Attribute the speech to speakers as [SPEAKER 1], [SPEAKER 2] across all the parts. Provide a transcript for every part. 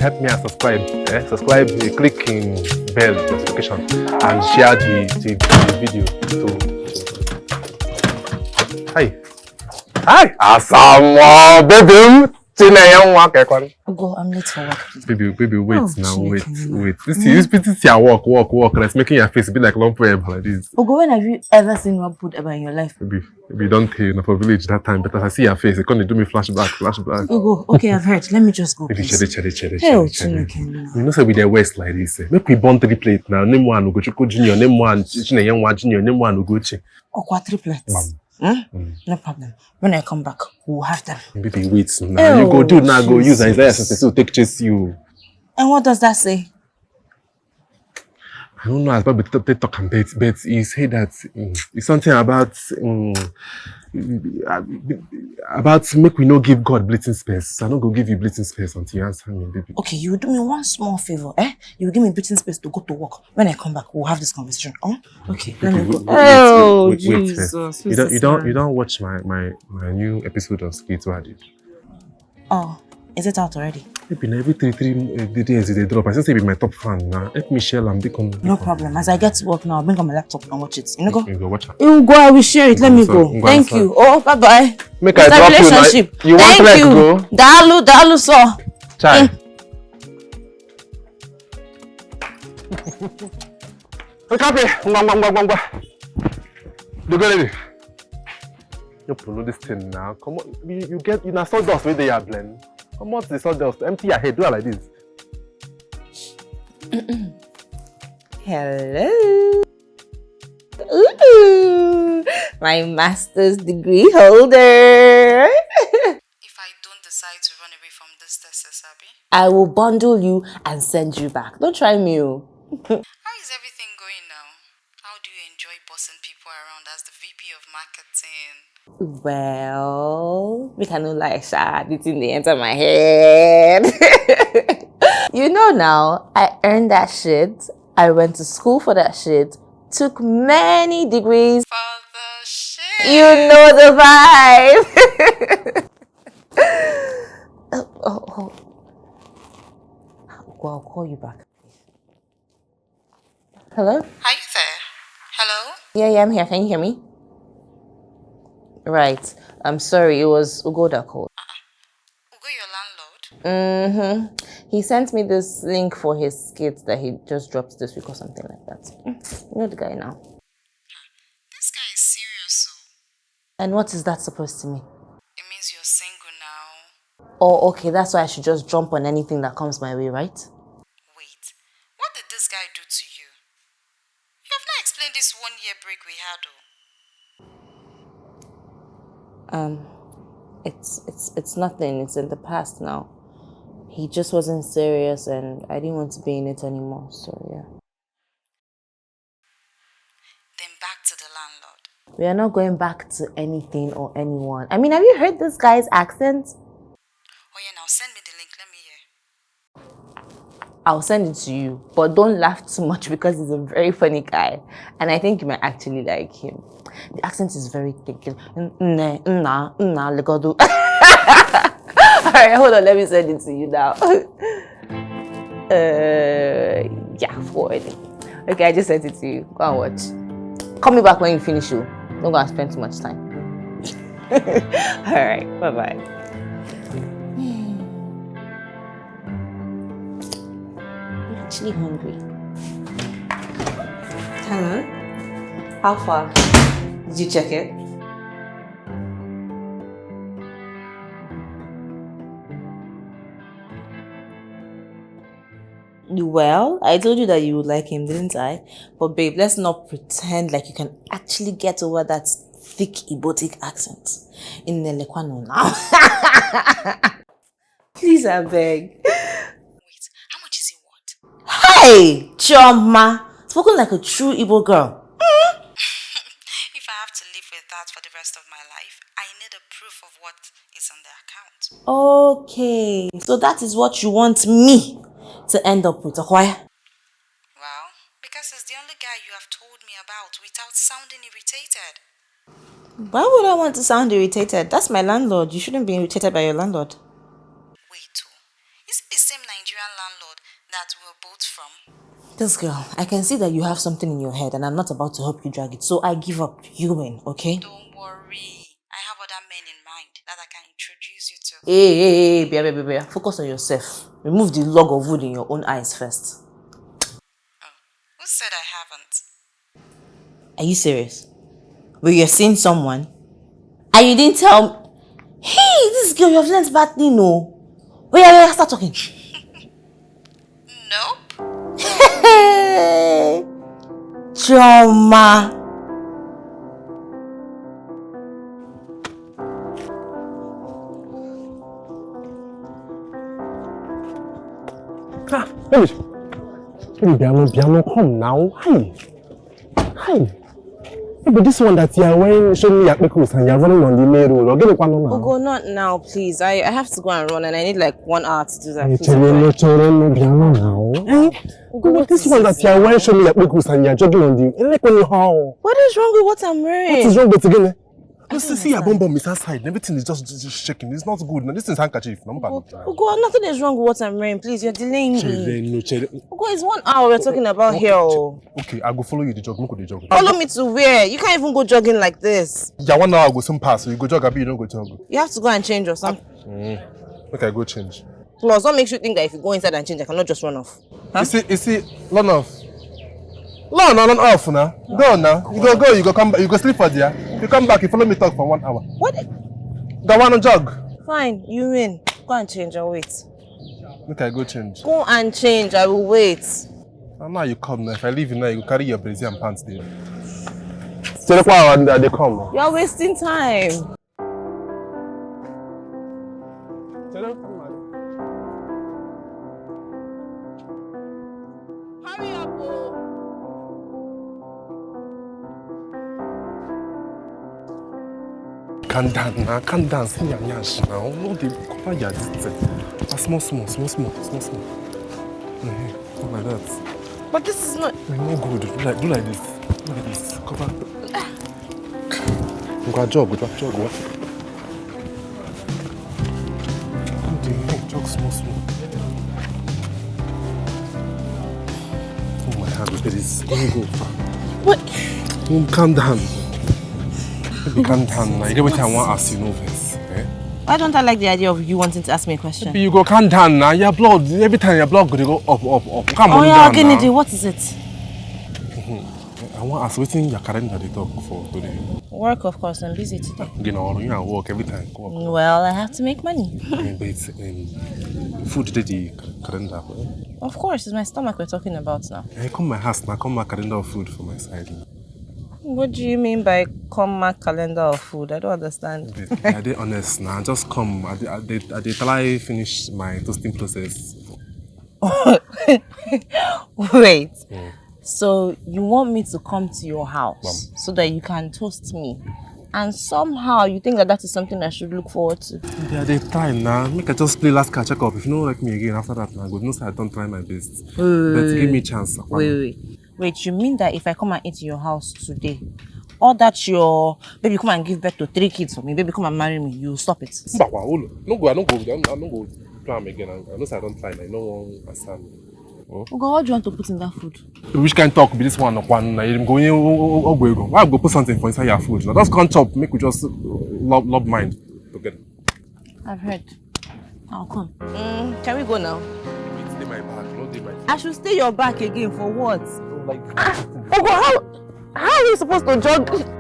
[SPEAKER 1] help me and subscribe. Subscribe, click in bell notification and share the video. Hi. Asamo, baby.
[SPEAKER 2] Go, I'm late for work.
[SPEAKER 1] Baby, wait wait. This is your work. Let's making your face be like long forever like this.
[SPEAKER 2] Ogo, when have you ever seen one put ever in your life?
[SPEAKER 1] Baby, don't tell you for village that time, but as I see your face, it's gonna do me flashback.
[SPEAKER 2] Ogo, okay, I've heard. Let me just go.
[SPEAKER 1] Baby, cherry.
[SPEAKER 2] You
[SPEAKER 1] know, say we the West like this. Make we born triplet now. Name one Ugochukwu Junior, name one Chinwendu Junior, name one Ugochi.
[SPEAKER 2] Okwa triplets. No problem. When I come back, we'll have them.
[SPEAKER 1] Baby, wait now. You go do now. Go use Isaiah 62 take chase you.
[SPEAKER 2] And what does that say?
[SPEAKER 1] I don't know about the talk and but he said that it's something about make we no give God bleeding space. I don't go give you bleeding space until you answer me, baby.
[SPEAKER 2] Okay, you will do me one small favor, You will give me bleeding space to go to work. When I come back, we'll have this conversation. Okay, let me go.
[SPEAKER 1] Wait, Jesus! You don't watch my new episode of Skate Wadi.
[SPEAKER 2] Oh, is it out already?
[SPEAKER 1] Maybe every three days they drop. I say be my top fan now. Help me share and become.
[SPEAKER 2] No problem. As I get to work now, I'll bring on my laptop and watch it. You go?
[SPEAKER 1] You go watch it.
[SPEAKER 2] You go. I will share it. Let me go. Thank you. Oh, bye bye.
[SPEAKER 1] Make I drop
[SPEAKER 2] relationship.
[SPEAKER 1] You want to go?
[SPEAKER 2] Dalu so.
[SPEAKER 1] Chai. Okay. Ngwa. Do go lady. You follow this thing now. Come on. You now sawdust where they are blend. Come on, the sawdust. Empty your head. Do it like this.
[SPEAKER 2] Hello. Ooh, my master's degree holder.
[SPEAKER 3] If I don't decide to run away from this test, Sabi,
[SPEAKER 2] I will bundle you and send you back. Don't try me.
[SPEAKER 3] How is everything going now? How do you enjoy bossing people around as the VP of marketing?
[SPEAKER 2] Well, we cannot like it's in the enter my head. You know now, I earned that shit. I went to school for that shit. Took many degrees.
[SPEAKER 3] For the shit.
[SPEAKER 2] You know the vibe. Oh. I'll call you back. Hello?
[SPEAKER 3] Are you there? Hello?
[SPEAKER 2] Yeah, I'm here. Can you hear me? Right. I'm sorry. It was Ugo that called.
[SPEAKER 3] Ugo, your landlord?
[SPEAKER 2] He sent me this link for his skit that he just dropped this week or something like that. You know the guy now.
[SPEAKER 3] This guy is serious, so.
[SPEAKER 2] And what is that supposed to mean?
[SPEAKER 3] It means you're single now.
[SPEAKER 2] Oh, okay. That's why I should just jump on anything that comes my way, right?
[SPEAKER 3] Wait. What did this guy do to you? You have not explained this 1 year break we had, though.
[SPEAKER 2] It's nothing. It's in the past now. He just wasn't serious and I didn't want to be in it anymore, so yeah.
[SPEAKER 3] Then back to the landlord.
[SPEAKER 2] We are not going back to anything or anyone. I mean, have you heard this guy's accent?
[SPEAKER 3] Oh yeah, now send me the link, let me hear.
[SPEAKER 2] I'll send it to you, but don't laugh too much because he's a very funny guy and I think you might actually like him. The accent is very thick. Alright, hold on, let me send it to you now. Yeah, forwarding. Okay, I just sent it to you. Go and watch. Call me back when you finish you. Don't go and spend too much time. Alright, bye-bye. I'm actually hungry. Hello? How far? Did you check it? Well, I told you that you would like him, didn't I? But babe, let's not pretend like you can actually get over that thick Ibotic accent. In Nelekwano now. Please, I beg.
[SPEAKER 3] Wait, how much is it worth?
[SPEAKER 2] Hey, Choma! Spoken like a true Igbo girl.
[SPEAKER 3] If I have to live with that for the rest of my life, I need a proof of what is on the account.
[SPEAKER 2] Okay, so that is what you want me to end up with, why?
[SPEAKER 3] Well, because it's the only guy you have told me about without sounding irritated.
[SPEAKER 2] Why would I want to sound irritated? That's my landlord. You shouldn't be irritated by your landlord.
[SPEAKER 3] Wait, is Is it the same Nigerian landlord that we're both from?
[SPEAKER 2] This girl, I can see that you have something in your head and I'm not about to help you drag it. So I give up. You win, okay?
[SPEAKER 3] Don't worry. I have other men in mind that I can introduce you to.
[SPEAKER 2] Hey, Bia. Focus on yourself. Remove the log of wood in your own eyes first.
[SPEAKER 3] Oh, who said I haven't?
[SPEAKER 2] Are you serious? But you're seeing someone and you didn't tell me. Hey, this girl, you have learned badly, no? Wait, start talking.
[SPEAKER 3] Nope.
[SPEAKER 2] Hey, Choma.
[SPEAKER 1] Baby, piano, come now. Hi. But this one that you are wearing, show me your pickles and you're running on the main road. Or get it one now.
[SPEAKER 2] Ugo, not now, please. I have to go and run and I need like 1 hour to do that.
[SPEAKER 1] Hey, piano now. But this one that you are wearing, show me your pickles and you're jogging on the. How?
[SPEAKER 2] What is wrong with what I'm wearing?
[SPEAKER 1] What is wrong with it again? See your bum is outside and everything is just shaking. It's not good. Now this is handkerchief.
[SPEAKER 2] Ugo, nothing is wrong with what I'm wearing. Please, you're delaying me. Ugo, it's 1 hour we're talking about here.
[SPEAKER 1] Okay, I'll go follow you the jog.
[SPEAKER 2] Follow me to where? You can't even go jogging like this.
[SPEAKER 1] Yeah, 1 hour I go soon pass. So you go jog, you don't go jog.
[SPEAKER 2] You have to go and change or something.
[SPEAKER 1] Okay, I go change.
[SPEAKER 2] Plus, what makes you think that if you go inside and change, I cannot just run off? Huh?
[SPEAKER 1] You see, run off. No, off now. Go now. You go, you go come back, you go sleep for there. You come back, you follow me talk for 1 hour.
[SPEAKER 2] What?
[SPEAKER 1] The one on jog.
[SPEAKER 2] Fine, you win. Go and change, I'll wait.
[SPEAKER 1] Okay, I go change.
[SPEAKER 2] Go and change, I will wait.
[SPEAKER 1] Now you come now. If I leave you now, you carry your brazier and pants there. Stay quiet and they come.
[SPEAKER 2] You're wasting time. Hurry up, oh.
[SPEAKER 1] Calm down now, calm down. See your nyash now. No, they cover your distance. Small. Not like that.
[SPEAKER 2] But this is not...
[SPEAKER 1] No good. Do like this. Cover. Go jog. What? Jog small. Oh my God, look at this. Let me go.
[SPEAKER 2] What?
[SPEAKER 1] Calm down. Calm down now. You get what I want to ask you, no verse. Eh?
[SPEAKER 2] Why don't I like the idea of you wanting to ask me a question?
[SPEAKER 1] Maybe you go calm down now. Your blood, every time your blood go up. Come on down
[SPEAKER 2] Kennedy, what is it?
[SPEAKER 1] I want to ask what's in your calendar they talk for today.
[SPEAKER 2] Work, of course. I'm busy today.
[SPEAKER 1] You know, you work every time.
[SPEAKER 2] Well, I have to make money.
[SPEAKER 1] But it's food the calendar.
[SPEAKER 2] Of course, it's my stomach we're talking about now.
[SPEAKER 1] Hey, come my house now. Come my calendar of food for my side.
[SPEAKER 2] What do you mean by come my calendar of food? I don't understand.
[SPEAKER 1] I did honest now. Just come. I did try finish my toasting process.
[SPEAKER 2] Wait. So you want me to come to your house so that you can toast me, and somehow you think that is something I should look forward to?
[SPEAKER 1] Yeah, they try now. Make I just play last catch up. If you don't like me again after that, now good news I don't try my best. But give me a chance.
[SPEAKER 2] Wait, you mean that if I come and eat in your house today, or that your baby come and give birth to 3 kids for me, baby come and marry me, you stop it?
[SPEAKER 1] No go. I don't go plan again. I know I don't try. I no one understand.
[SPEAKER 2] Oh God, what do you want to put in that food?
[SPEAKER 1] Which kind talk be this one? I'm going. Why go put something for inside your food? Now just can't chop. Make we just love mind together.
[SPEAKER 2] I've heard. I'll come. Can we go now?
[SPEAKER 1] Stay my back. No, stay my.
[SPEAKER 2] I should stay your back again for what?
[SPEAKER 1] Like.
[SPEAKER 2] Oh God, how are we supposed to jog?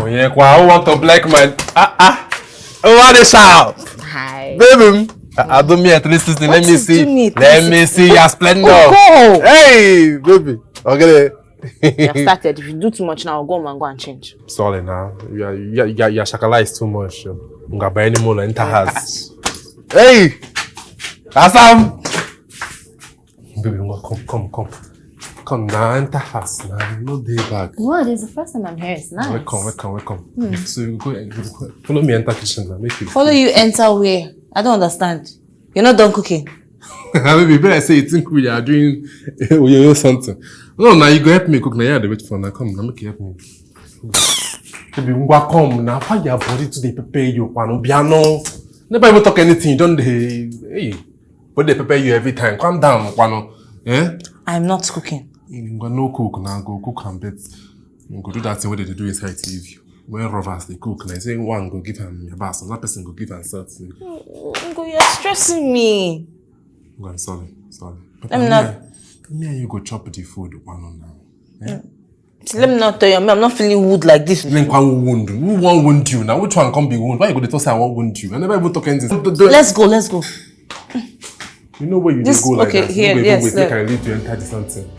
[SPEAKER 1] Yeah, I want to black man. What is up?
[SPEAKER 2] Hi.
[SPEAKER 1] Baby. I don't mean at least let me see. Let me see your splendor.
[SPEAKER 2] Oh,
[SPEAKER 1] hey, baby. Okay.
[SPEAKER 2] You started. If you do too much now, I'll go and change.
[SPEAKER 1] Sorry now. Your shakala is too much. Nga buy any more enter house. Hey, Asam! Baby, come. Come now, enter house now. No day back.
[SPEAKER 2] What? It's the first time I'm here. It's nice.
[SPEAKER 1] Welcome. So you go follow me enter kitchen now. Make you
[SPEAKER 2] follow you enter where? I don't understand. You're not done cooking.
[SPEAKER 1] Baby, better say you think we are doing something. No, now you go help me cook. Now you have to wait for now. Come now, make you help me. Baby, come now. Why your body to prepare you? Piano. Never even talk anything. Don't they? Hey, but they prepare you every time. Calm down, Kwano. Eh?
[SPEAKER 2] I'm not cooking.
[SPEAKER 1] You go no cook now. Go cook and bet. You go do that thing what they do inside TV. When rovers they cook, like say one go give him your bass, another person go give him something.
[SPEAKER 2] You're stressing me.
[SPEAKER 1] I'm sorry. But
[SPEAKER 2] I'm not.
[SPEAKER 1] Me and you go chop the food one on now. Eh?
[SPEAKER 2] Let me not tell you, I'm not feeling wound like this.
[SPEAKER 1] Who won't wound you now? Which one can't be wound? Why you go to say I won't wound you? I never even talk anything.
[SPEAKER 2] Let's go.
[SPEAKER 1] You know where you just go like
[SPEAKER 2] okay,
[SPEAKER 1] that?
[SPEAKER 2] Here,
[SPEAKER 1] yes.
[SPEAKER 2] Wait,
[SPEAKER 1] make I leave to enter the something.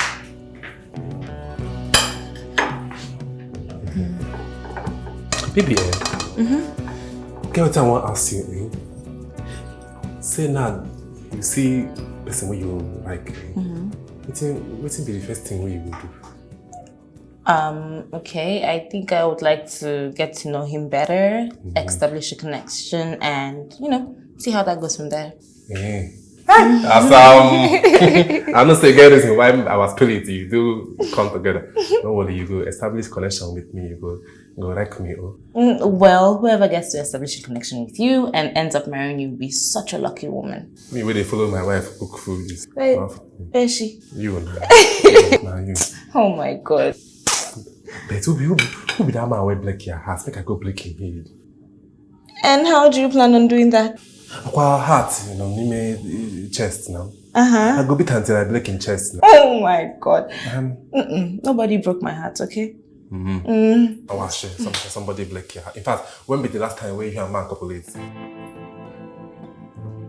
[SPEAKER 1] Baby, get what I want to ask you, Say now, you see person where you like, what's be the first thing where you will do?
[SPEAKER 2] Okay, I think I would like to get to know him better, establish a connection, and, see how that goes from there. Awesome.
[SPEAKER 1] I'm not saying get reason why I was pulling you do come together. Don't worry, you go establish connection with me, you go wreck me.
[SPEAKER 2] Well, whoever gets to establish a connection with you and ends up marrying you will be such a lucky woman.
[SPEAKER 1] Me where they follow my wife cook food is
[SPEAKER 2] where is she?
[SPEAKER 1] You and her. You.
[SPEAKER 2] Oh my god.
[SPEAKER 1] But who be that man where black your heart? Make I go black in head.
[SPEAKER 2] And how do you plan on doing that?
[SPEAKER 1] Aqua heart, name chest now. I go beat until I black in chest now.
[SPEAKER 2] Oh my god. Nobody broke my heart, okay?
[SPEAKER 1] I was sure somebody black your heart. In fact, when be the last time where you hear a man copulate?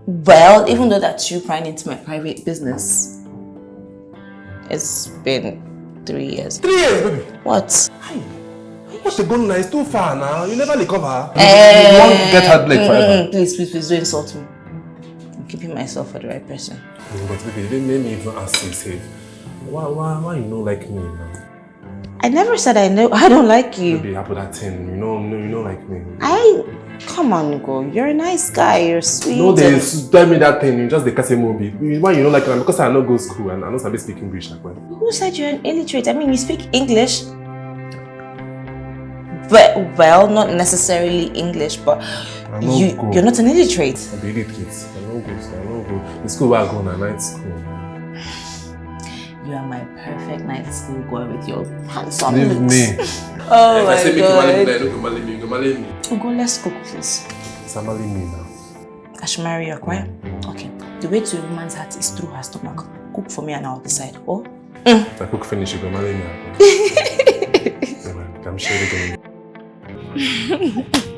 [SPEAKER 2] Well, even though that's you prying into my private business, it's been 3 years.
[SPEAKER 1] 3 years, baby?
[SPEAKER 2] What?
[SPEAKER 1] What's the gun now? It's too far now. You never recover. You won't get her black forever.
[SPEAKER 2] Please, don't insult me. I'm keeping myself for the right person.
[SPEAKER 1] But baby, they made me even ask you, say, why you don't like me now?
[SPEAKER 2] I never said I don't like you.
[SPEAKER 1] Baby, after that thing, you don't like me.
[SPEAKER 2] Come on, Go. You're a nice guy. You're sweet.
[SPEAKER 1] No, they tell me that thing. You just the case movie. Why you don't like me? Because I don't go to school and I don't speak English.
[SPEAKER 2] Who said you're an illiterate? I mean, you speak English. But, well, not necessarily English, but you're not an illiterate.
[SPEAKER 1] I'm an illiterate. I don't go. The school where I go on night school.
[SPEAKER 2] You are my perfect night school girl with your handsome
[SPEAKER 1] Leave
[SPEAKER 2] looks.
[SPEAKER 1] me.
[SPEAKER 2] Oh my
[SPEAKER 1] God. If I say
[SPEAKER 2] god.
[SPEAKER 1] make you marry me, you marry me.
[SPEAKER 2] Go, let's cook, please.
[SPEAKER 1] So marry me now.
[SPEAKER 2] I should marry you, quiet? Okay. The way to a woman's heart is through her stomach. Cook for me and I'll decide. Oh?
[SPEAKER 1] If I cook finish, you go marry me. I'm sure they're going.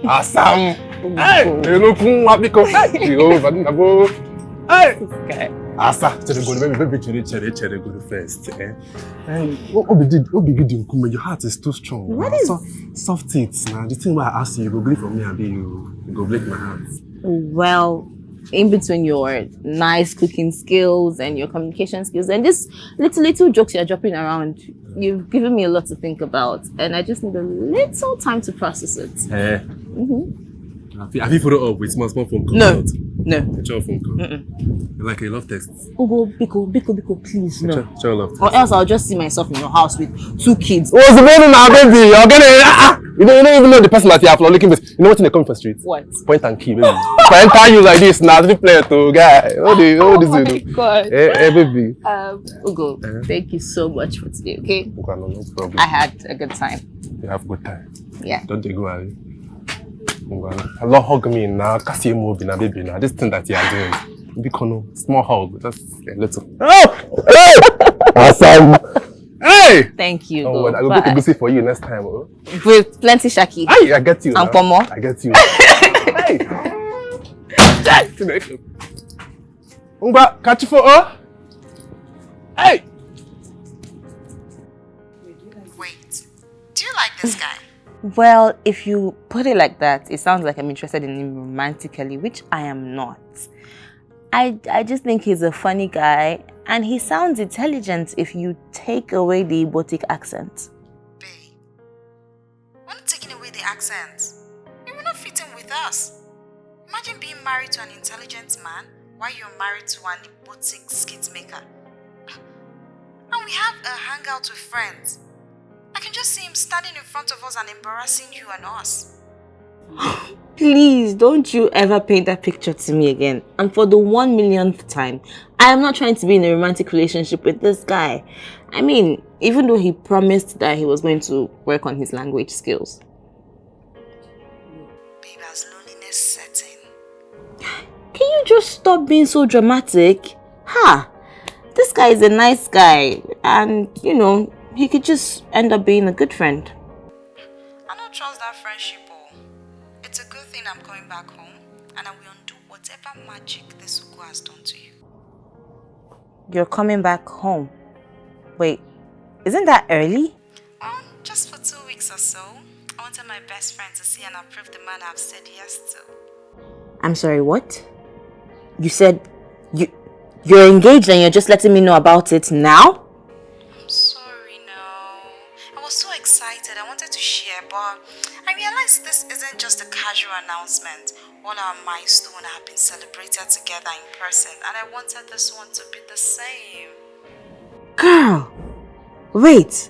[SPEAKER 1] Awesome! Hey! You know, hey! Asa, cherry go first. Your heart is too strong.
[SPEAKER 2] What is
[SPEAKER 1] soft it now? The thing why I ask you go break for me and you go break my heart.
[SPEAKER 2] Well, in between your nice cooking skills and your communication skills and just little jokes you're dropping around, you've given me a lot to think about, and I just need a little time to process it.
[SPEAKER 1] Hey. Have you followed up with small phone call?
[SPEAKER 2] No.
[SPEAKER 1] Your phone call. Like a love text.
[SPEAKER 2] Oh, Biko, please, no.
[SPEAKER 1] Your love text.
[SPEAKER 2] Or else I'll just see myself in your house with 2 kids.
[SPEAKER 1] What's the matter now, baby? You're gonna. You don't even know the person that you have looking with. You know what's in the coming for street?
[SPEAKER 2] What?
[SPEAKER 1] Point and key, baby. If I enter you like this, now the player to guy. Oh my
[SPEAKER 2] god.
[SPEAKER 1] Hey, baby.
[SPEAKER 2] Ugo, thank you so much for today, okay?
[SPEAKER 1] No problem.
[SPEAKER 2] I had a good time.
[SPEAKER 1] You have a good time.
[SPEAKER 2] Yeah.
[SPEAKER 1] Don't you go, Ali? I love hug me now. Kasi mo bina baby now. This thing that you are doing. Because small hug, just a little. Oh! Awesome. Hey!
[SPEAKER 2] Thank you.
[SPEAKER 1] Oh, well, I will go to Gucci for you next time. Oh.
[SPEAKER 2] With plenty shaki.
[SPEAKER 1] Hey, I get you.
[SPEAKER 2] And pomo.
[SPEAKER 1] I get you. Hey! Umba, catch you for Hey!
[SPEAKER 3] Wait, do you like this guy?
[SPEAKER 2] Well, if you put it like that, it sounds like I'm interested in him romantically, which I am not. I just think he's a funny guy, and he sounds intelligent if you take away the Igbotic accent.
[SPEAKER 3] Babe, we're not taking away the accent. You will not fit in with us. Imagine being married to an intelligent man while you're married to an Igbotic skit maker. And we have a hangout with friends. I can just see him standing in front of us and embarrassing you and us.
[SPEAKER 2] Please, don't you ever paint that picture to me again. And for the 1 millionth time, I am not trying to be in a romantic relationship with this guy. I mean, even though he promised that he was going to work on his language skills.
[SPEAKER 3] Babe, has loneliness set in?
[SPEAKER 2] Can you just stop being so dramatic? Ha! This guy is a nice guy, and you know, he could just end up being a good friend.
[SPEAKER 3] I don't trust that friendship. It's a good thing I'm coming back home, and I will undo whatever magic this Ugo has done to you.
[SPEAKER 2] You're coming back home? Wait, isn't that early?
[SPEAKER 3] Well, just for 2 weeks or so. I wanted my best friend to see and approve the man I've said yes to.
[SPEAKER 2] I'm sorry, what? You said you're engaged and you're just letting me know about it now?
[SPEAKER 3] I'm sorry, no. I was so excited. I wanted to share, but I realized this isn't just a casual announcement. All our milestones have been celebrated together in person, and I wanted this one to be the same.
[SPEAKER 2] Girl, wait.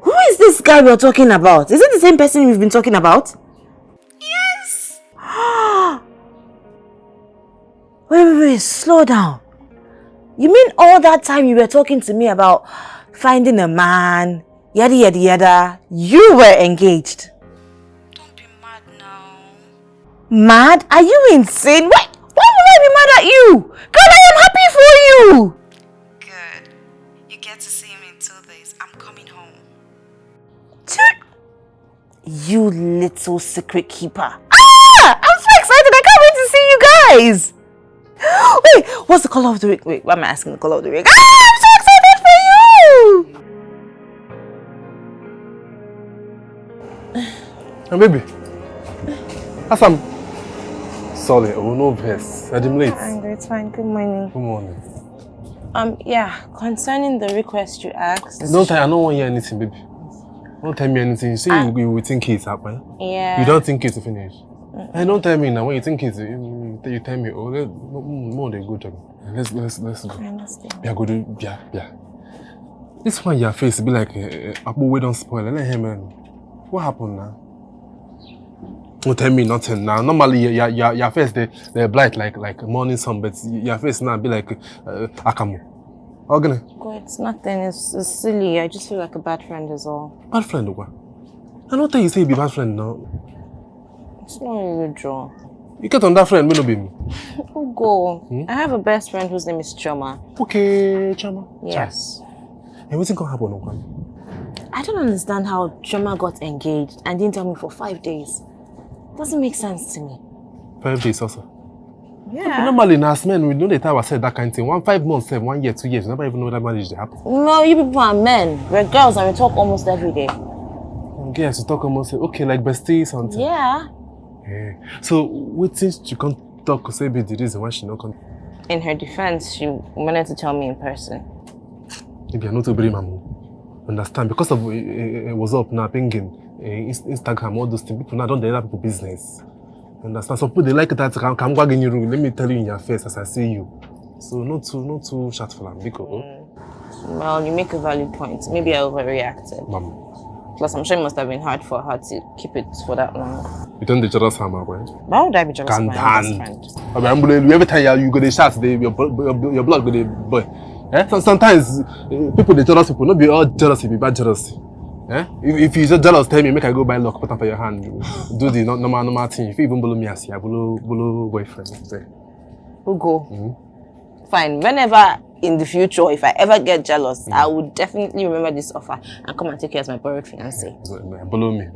[SPEAKER 2] Who is this guy we're talking about? Is it the same person we've been talking about?
[SPEAKER 3] Yes!
[SPEAKER 2] Wait, slow down. You mean all that time you were talking to me about finding a man, yada yada yada, you were engaged?
[SPEAKER 3] Don't be mad now.
[SPEAKER 2] Mad? Are you insane? Why would I be mad at you? Girl, I am happy for you!
[SPEAKER 3] Good. You get to see him in 2 days. I'm coming home.
[SPEAKER 2] You little secret keeper. I'm so excited. I can't wait to see you guys. Wait, what's the color of the ring? Wait, why am I asking the color of the ring? I'm so excited for you!
[SPEAKER 1] And baby, Assam. Sorry, I will no verse. I'm late.
[SPEAKER 2] It's fine. Good morning.
[SPEAKER 1] Good morning.
[SPEAKER 2] Yeah, concerning the request you asked.
[SPEAKER 1] I don't want to hear anything, baby. Don't tell me anything. You say you will think it's happening.
[SPEAKER 2] Yeah.
[SPEAKER 1] You don't think it's finished. And don't tell me now. When you think it's, you tell me. Oh, more than good. Let's go.
[SPEAKER 2] I understand.
[SPEAKER 1] Yeah, go do. Yeah. This one your face be like Apple. We don't spoil. Let him. What happened now? Don't tell me nothing now. Normally, your face they blight like morning sun, but your face now be like Akamu. Okay.
[SPEAKER 2] Go, it's nothing. It's silly. I just feel like a bad friend is all.
[SPEAKER 1] Bad friend, what? I don't think you say you be bad friend now.
[SPEAKER 2] It's not really Joe.
[SPEAKER 1] You get on that friend, will not be me.
[SPEAKER 2] Oh, go. I have a best friend whose name is Choma.
[SPEAKER 1] Okay, Chama.
[SPEAKER 2] Yes.
[SPEAKER 1] And what's going to happen, Uncle?
[SPEAKER 2] I don't understand how Choma got engaged and didn't tell me for 5 days. Doesn't make sense to me.
[SPEAKER 1] 5 days also.
[SPEAKER 2] Yeah.
[SPEAKER 1] Normally, as men, we know the time I said that kind of thing. 5 months, 1 year, 2 years. Never even know that marriage happened.
[SPEAKER 2] No, you people are men. We're girls and we talk almost every day.
[SPEAKER 1] Yes, you talk almost okay, like besties, something.
[SPEAKER 2] Yeah.
[SPEAKER 1] Yeah. So, what things you can't talk, say be the reason why she not come?
[SPEAKER 2] In her defense, she wanted to tell me in person.
[SPEAKER 1] Maybe I'm not to bring mama. Understand? Because of it was up now, pinging Instagram, all those things. People now don't let people business. Understand? Some people they like that. Come go in your room. Let me tell you in your face as I see you. So not too short for them.
[SPEAKER 2] Well, you make a valid point. Maybe I overreacted.
[SPEAKER 1] Mama.
[SPEAKER 2] Plus, I'm sure it must have been hard for her to keep it for that long.
[SPEAKER 1] You don't jealous her, my boy.
[SPEAKER 2] Why would I be jealous of my best friend?
[SPEAKER 1] Every time you go the shots, your blood go the boy. Sometimes people they jealous people. Not be all jealousy, be bad jealousy. If you just jealous, tell me, make I go buy lock, put on for your hand. Do the normal thing. If you even below me, I see I below boyfriend.
[SPEAKER 2] Who go? Fine. Whenever in the future, if I ever get jealous, I would definitely remember this offer and come and take you as my borrowed fiancé.
[SPEAKER 1] Below me.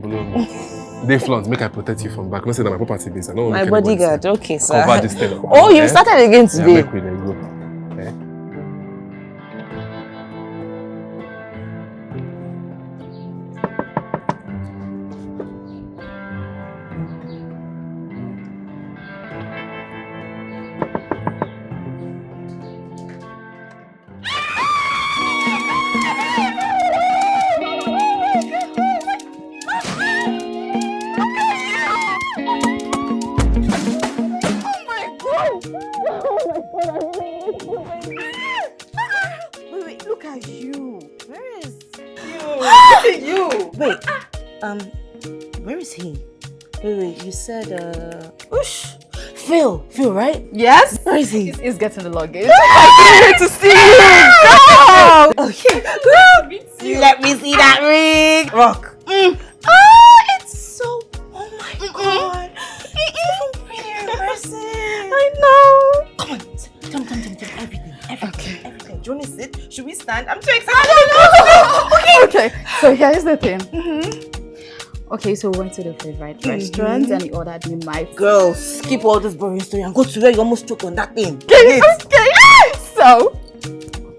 [SPEAKER 1] They flaunt, make I protect you from back. Not say that my property base. I don't
[SPEAKER 2] My bodyguard, okay, sir.
[SPEAKER 1] Cover this thing.
[SPEAKER 2] Oh, you started again today.
[SPEAKER 1] Yeah, make we go.
[SPEAKER 3] are you? Where is
[SPEAKER 2] You!
[SPEAKER 3] Wait, where is he? Wait, you said, Oosh! Phil, right?
[SPEAKER 2] Yes?
[SPEAKER 3] Where is he?
[SPEAKER 2] He's getting the luggage. I can't wait to see you!
[SPEAKER 3] Okay. Let me see that ring. Rock. It's so. Oh my god. It's even prettier in person.
[SPEAKER 2] I know.
[SPEAKER 3] Come on. Tell me everything.
[SPEAKER 2] Okay.
[SPEAKER 3] Everything. Do you want to sit? Should we stand? I'm too excited.
[SPEAKER 2] Okay, so here's the thing. Okay, so we went to the favorite restaurant and he ordered me my food.
[SPEAKER 3] Girl, skip all this boring story and go to where you almost choked on that thing.
[SPEAKER 2] Okay. So,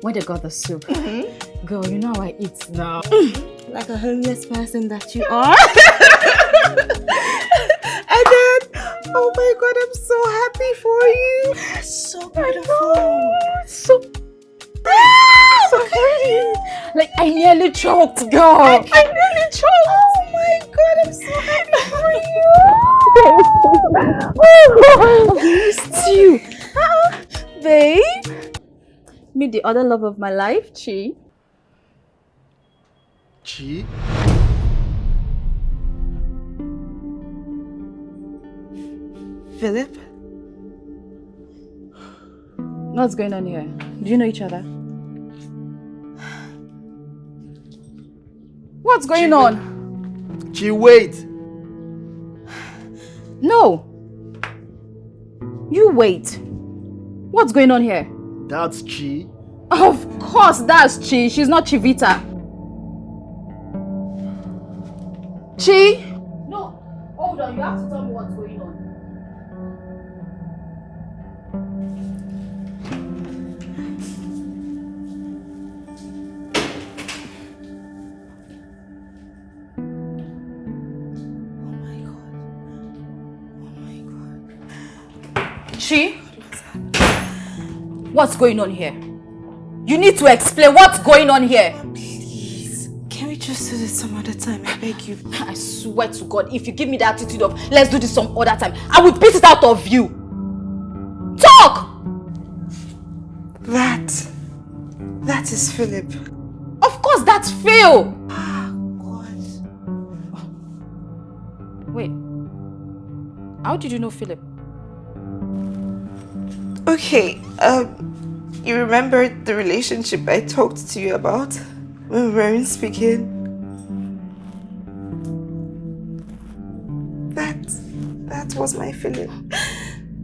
[SPEAKER 2] when they got the soup, girl, you know how I eat now.
[SPEAKER 3] Like a homeless person that you are. And then, oh my god, I'm so happy for you. So beautiful.
[SPEAKER 2] So pretty. Like, I nearly choked, girl. I nearly choked.
[SPEAKER 3] Oh my god, I'm so happy for you.
[SPEAKER 2] I missed you. Babe. Meet the other love of my life, Chi.
[SPEAKER 4] Chi?
[SPEAKER 3] Philip?
[SPEAKER 2] What's going on here? Do you know each other? What's going on?
[SPEAKER 4] Chi, wait!
[SPEAKER 2] No. You wait. What's going on here?
[SPEAKER 4] That's Chi.
[SPEAKER 2] Of course, that's Chi. She's not Chivita. Chi? No. Hold on. You have to tell me what's going on. Chi? What's going on here? You need to explain what's going on here.
[SPEAKER 3] Please, can we just do this some other time? I beg you.
[SPEAKER 2] I swear to God, if you give me the attitude of let's do this some other time, I will beat it out of you. Talk!
[SPEAKER 3] That is Philip.
[SPEAKER 2] Of course, that's Phil.
[SPEAKER 3] God.
[SPEAKER 2] Wait. How did you know Philip?
[SPEAKER 3] Okay, you remember the relationship I talked to you about when we weren't speaking? That was my Philip.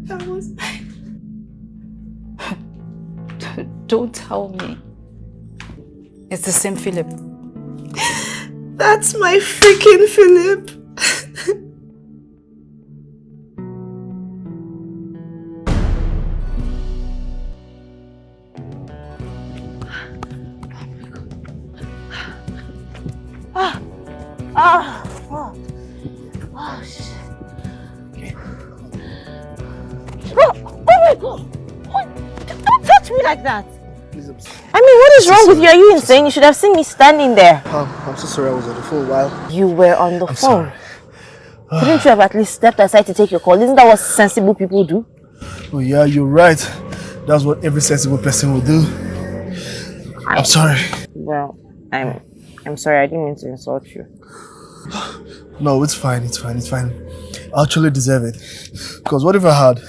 [SPEAKER 3] That was my...
[SPEAKER 2] Don't tell me. It's the same Philip.
[SPEAKER 3] That's my freaking Philip.
[SPEAKER 2] Oh shit. Oh my God. Don't touch me like that.
[SPEAKER 4] Please,
[SPEAKER 3] I mean, what is wrong with you? Are you insane? You should have seen me standing there.
[SPEAKER 4] I'm so sorry I was on the phone a while.
[SPEAKER 3] You were on the phone.
[SPEAKER 4] Sorry.
[SPEAKER 3] Couldn't you have at least stepped aside to take your call? Isn't that what sensible people do?
[SPEAKER 4] Oh yeah, you're right. That's what every sensible person will do. I'm sorry.
[SPEAKER 3] Well, I'm sorry. I didn't mean to insult you.
[SPEAKER 4] No, it's fine. I actually deserve it. Because what if I had,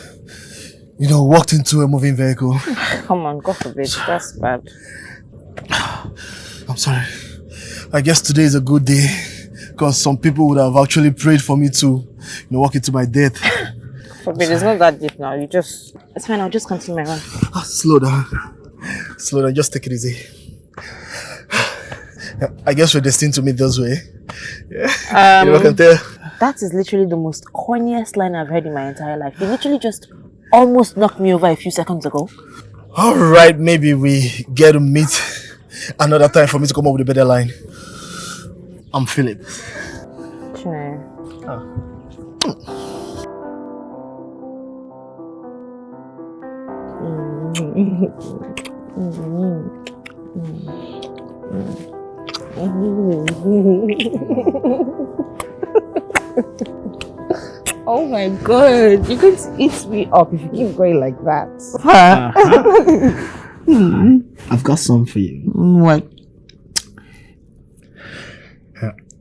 [SPEAKER 4] walked into a moving vehicle?
[SPEAKER 3] Come on, God forbid. That's bad.
[SPEAKER 4] I'm sorry. I guess today is a good day. Because some people would have actually prayed for me to, walk into my death.
[SPEAKER 3] Forbid, it's not that deep now. It's fine. I'll just continue my run.
[SPEAKER 4] Slow down. Just take it easy. I guess we're destined to meet this way. Yeah. I can tell.
[SPEAKER 3] That is literally the most corniest line I've heard in my entire life. You literally just almost knocked me over a few seconds ago.
[SPEAKER 4] Alright, maybe we get to meet another time for me to come up with a better line. I'm Philip.
[SPEAKER 3] Oh my God, you're going to eat me up if you keep going like that.
[SPEAKER 4] I've got some for you.
[SPEAKER 2] What?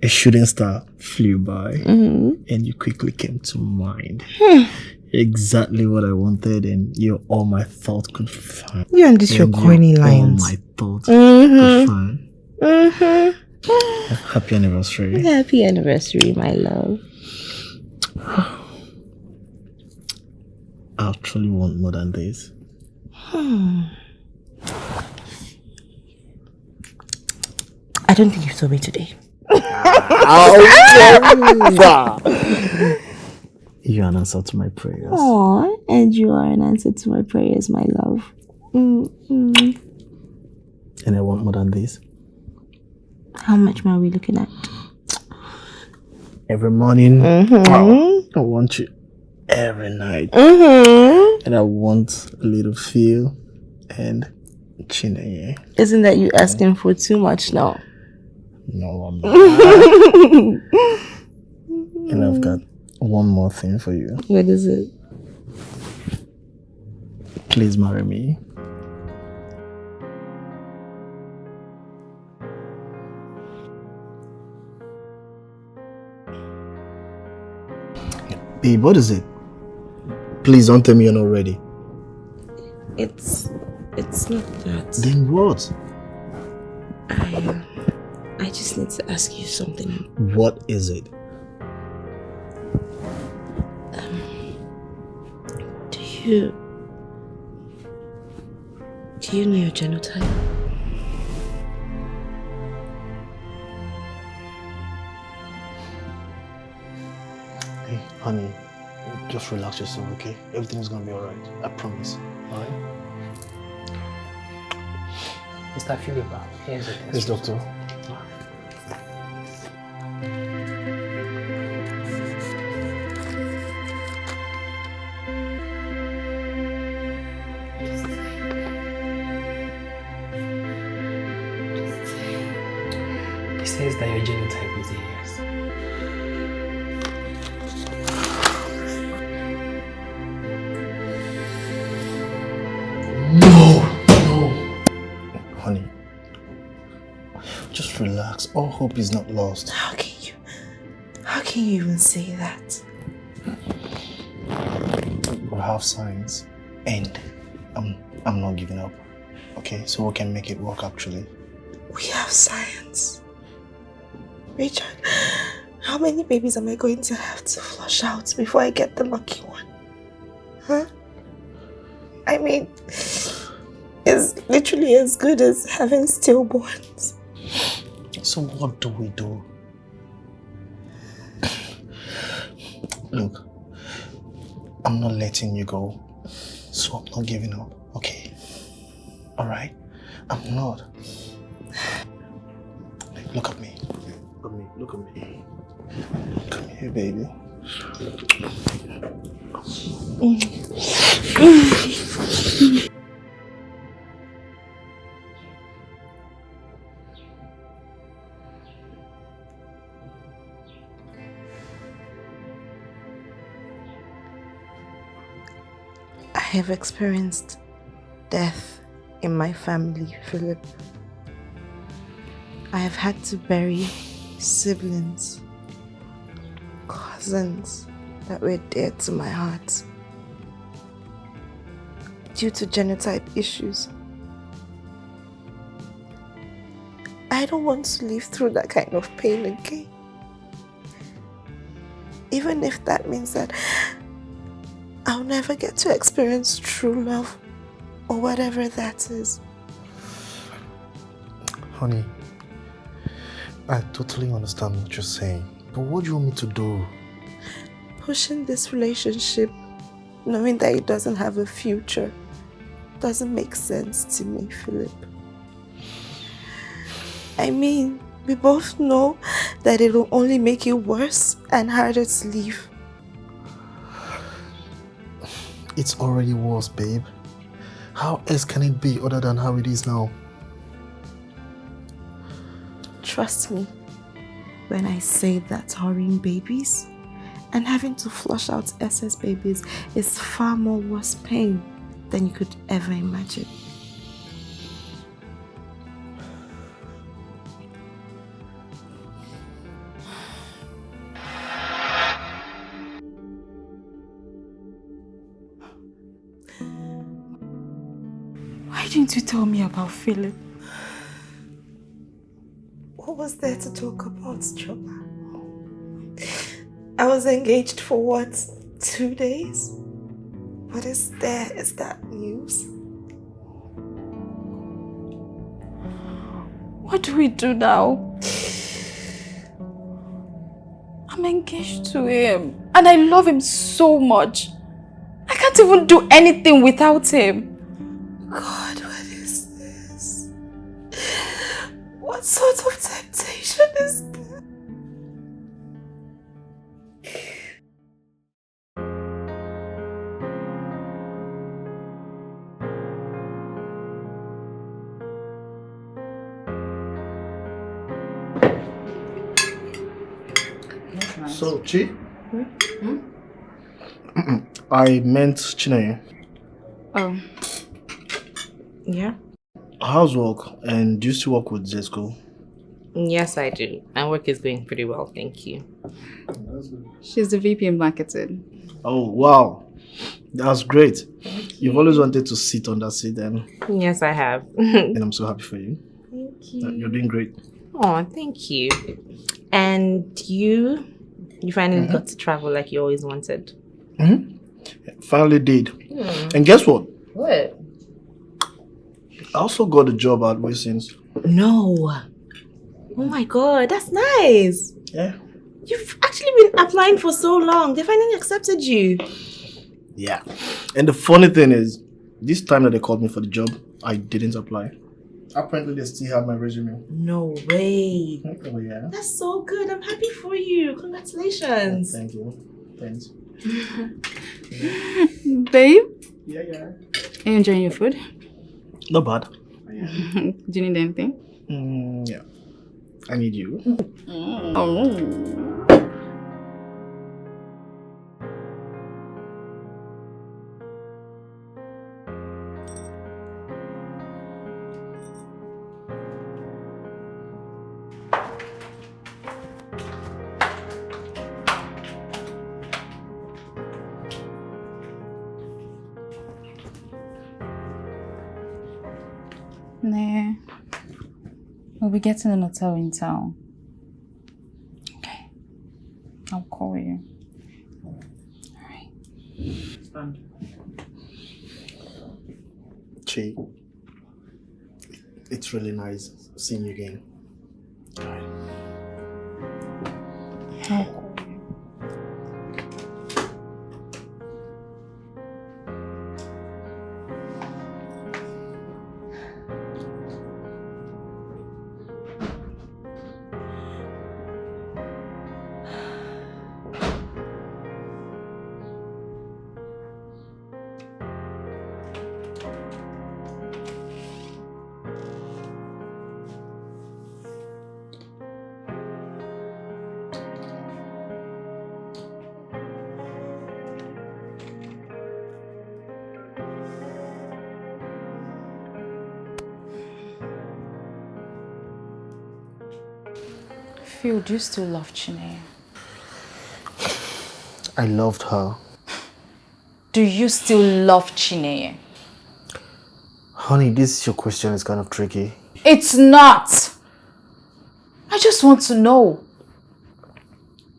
[SPEAKER 4] A shooting star flew by and you quickly came to mind. Exactly what I wanted, and you're all my thoughts could find.
[SPEAKER 2] You and this your corny lines.
[SPEAKER 4] All my thoughts could find. Happy anniversary.
[SPEAKER 2] Happy anniversary, my love.
[SPEAKER 4] I actually want more than this.
[SPEAKER 2] I don't think you told me today.
[SPEAKER 4] You're an answer to my prayers.
[SPEAKER 2] Aww, and you are an answer to my prayers, my love.
[SPEAKER 4] And I want more than this.
[SPEAKER 2] How much more are we looking at?
[SPEAKER 4] Every morning, I want you. Every night. And I want a little feel and chineye.
[SPEAKER 2] Isn't that you asking for too much now?
[SPEAKER 4] No, I'm not. And I've got one more thing for you.
[SPEAKER 2] What is it?
[SPEAKER 4] Please marry me. Babe, what is it? Please don't tell me you're not ready.
[SPEAKER 2] It's not that.
[SPEAKER 4] Then what?
[SPEAKER 2] I just need to ask you something.
[SPEAKER 4] What is it?
[SPEAKER 2] Do you know your genotype?
[SPEAKER 4] Hey, honey, just relax yourself, okay? Everything's gonna be alright. I promise. Alright?
[SPEAKER 5] Mr. Philippa, here's the test.
[SPEAKER 4] Yes, doctor.
[SPEAKER 5] It says that your genotype is a yes.
[SPEAKER 4] No! Honey, just relax. All hope is not lost.
[SPEAKER 2] How can you even say that?
[SPEAKER 4] We have signs, and I'm not giving up. Okay, so we can make it work actually.
[SPEAKER 2] We have science. Richard, how many babies am I going to have to flush out before I get the lucky one? Huh? I mean, it's literally as good as having stillborns.
[SPEAKER 4] So what do we do? Look, I'm not letting you go, so I'm not giving up, okay? Alright? I'm not. Look at me. Look at me. Look at me. Come here, baby.
[SPEAKER 2] I have experienced death in my family, Philip. I have had to bury siblings, cousins that were dear to my heart due to genotype issues. I don't want to live through that kind of pain again. Even if that means that I'll never get to experience true love or whatever that is.
[SPEAKER 4] Honey, I totally understand what you're saying, but what do you want me to do?
[SPEAKER 2] Pushing this relationship, knowing that it doesn't have a future, doesn't make sense to me, Philip. I mean, we both know that it'll only make it worse and harder to leave.
[SPEAKER 4] It's already worse, babe. How else can it be other than how it is now?
[SPEAKER 2] Trust me when I say that hurrying babies and having to flush out SS babies is far more worse pain than you could ever imagine.
[SPEAKER 3] didn't you tell me about Philip?
[SPEAKER 2] What was there to talk about, Choma? I was engaged for what? 2 days? What is there? Is that news?
[SPEAKER 3] What do we do now? I'm engaged to him and I love him so much. I can't even do anything without him.
[SPEAKER 2] God, what is this? What sort of temptation is this?
[SPEAKER 4] So, Chi? I meant Chinwendu.
[SPEAKER 3] Oh.
[SPEAKER 2] Yeah?
[SPEAKER 4] How's work? And do you still work with Zesco?
[SPEAKER 2] Yes, I do. And work is going pretty well, thank you.
[SPEAKER 3] She's the VP in marketing.
[SPEAKER 4] Oh, wow. That's great. You've always wanted to sit on that seat, and
[SPEAKER 2] Yes, I have.
[SPEAKER 4] and I'm so happy for you.
[SPEAKER 2] Thank you.
[SPEAKER 4] You're doing great.
[SPEAKER 2] Oh, thank you. And you finally got to travel like you always wanted.
[SPEAKER 4] Finally did. And guess what?
[SPEAKER 2] What?
[SPEAKER 4] I also got a job at Wilson's.
[SPEAKER 2] No. Oh my god, that's nice.
[SPEAKER 4] Yeah.
[SPEAKER 2] You've actually been applying for so long. They finally accepted you.
[SPEAKER 4] Yeah. And the funny thing is, this time that they called me for the job, I didn't apply. Apparently, they still have my resume.
[SPEAKER 2] No way.
[SPEAKER 4] Oh, yeah.
[SPEAKER 2] That's so good. I'm happy for you. Congratulations.
[SPEAKER 4] Thank you. Thanks.
[SPEAKER 3] Babe,
[SPEAKER 4] Yeah.
[SPEAKER 3] are you enjoying your food?
[SPEAKER 4] Not bad.
[SPEAKER 3] Do you need anything?
[SPEAKER 4] Yeah. I need you.
[SPEAKER 3] Oh. Nah. We'll be getting an hotel in town. Okay. I'll call you. Alright.
[SPEAKER 4] Chi, it's really nice seeing you again.
[SPEAKER 3] I'll call you. Phil, do you still love Chinwendu?
[SPEAKER 4] I loved her.
[SPEAKER 3] Do you still love Chinwendu?
[SPEAKER 4] Honey, this your question is kind of tricky.
[SPEAKER 3] It's not! I just want to know.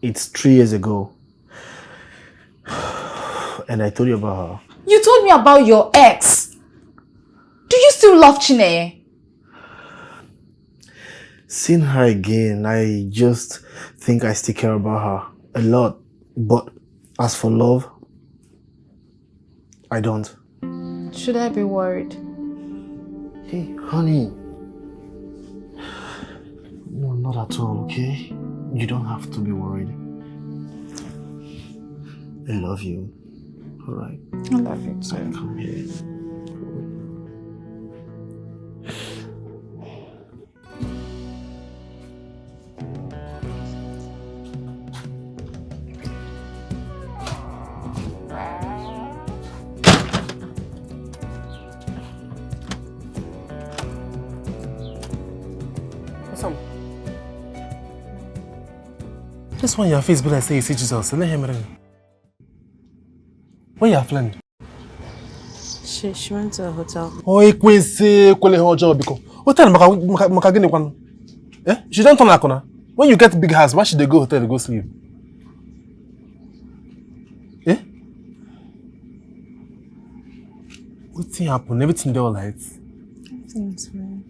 [SPEAKER 4] It's 3 years ago. And I told you about her.
[SPEAKER 3] You told me about your ex. Do you still love Chinwendu?
[SPEAKER 4] Seeing her again, I just think I still care about her a lot. But as for love, I don't.
[SPEAKER 3] Should I be worried?
[SPEAKER 4] Hey, honey. No, not at all, okay? You don't have to be worried. I love you. Alright?
[SPEAKER 3] I love you too.
[SPEAKER 4] Come here.
[SPEAKER 1] Just when your face be like say you see Jesus, let him in. Where your friend?
[SPEAKER 3] She went to a hotel.
[SPEAKER 1] Oh, Ekwese, kwele her job because. Hotel maka gini kwanu. Eh? She don't turn like una. When you get big house, why should they go hotel to go sleep? Eh? What's happen? Everything there all right?
[SPEAKER 3] Everything's fine.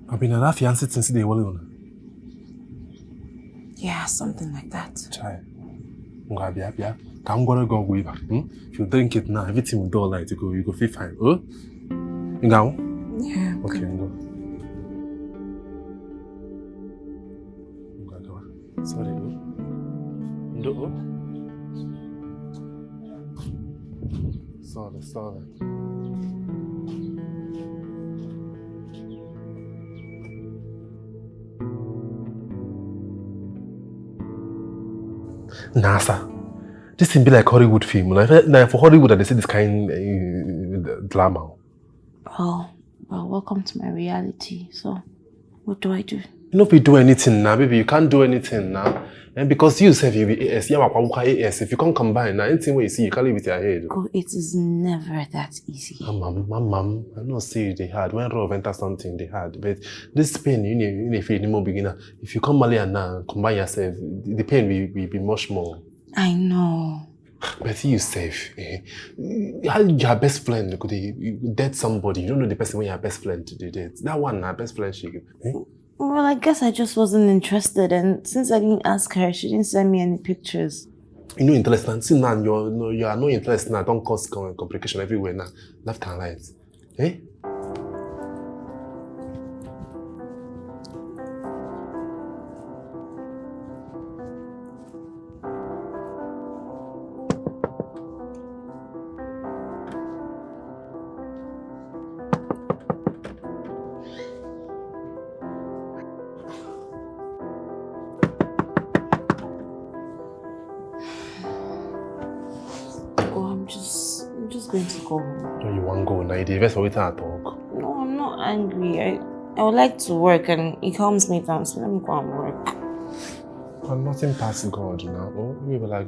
[SPEAKER 1] I've been that fiancé since they were on.
[SPEAKER 3] Yeah, something like that.
[SPEAKER 1] Chai. Bia. Come go with her. If you drink it now, everything will do all right. You go feel fine. Oh? You go?
[SPEAKER 3] Yeah.
[SPEAKER 1] Okay, go. Sorry, oh. Sorry. NASA. This thing be like Hollywood film. Like for Hollywood, they say this kind drama.
[SPEAKER 2] Well, welcome to my reality. So, what do I do?
[SPEAKER 1] You know if you do anything now, baby, you can't do anything now. And because you say you be AS, AS. If you can't combine now, anything where you see, you can't leave with your head.
[SPEAKER 2] Oh, it is never that easy.
[SPEAKER 1] Mom, I know say they hard. When Rob enter something, they hard. But this pain, you need feel any more beginner. If you come earlier now, combine yourself, the pain will be much more.
[SPEAKER 2] I know.
[SPEAKER 1] But you safe. Your best friend could you date somebody. You don't know the person when your best friend to date. That one, our best friend, she.
[SPEAKER 2] Well, I guess I just wasn't interested, and since I didn't ask her, she didn't send me any pictures.
[SPEAKER 1] You know, interested. See now, you are no interested now. Don't cause complication everywhere now. Left and right. Eh?
[SPEAKER 2] I'm just going to go home.
[SPEAKER 1] No, you want to go now. You invest for it and talk.
[SPEAKER 2] No, I'm not angry. I would like to work and it calms me down, so let me go and work.
[SPEAKER 1] And nothing past God now. Oh, you be like,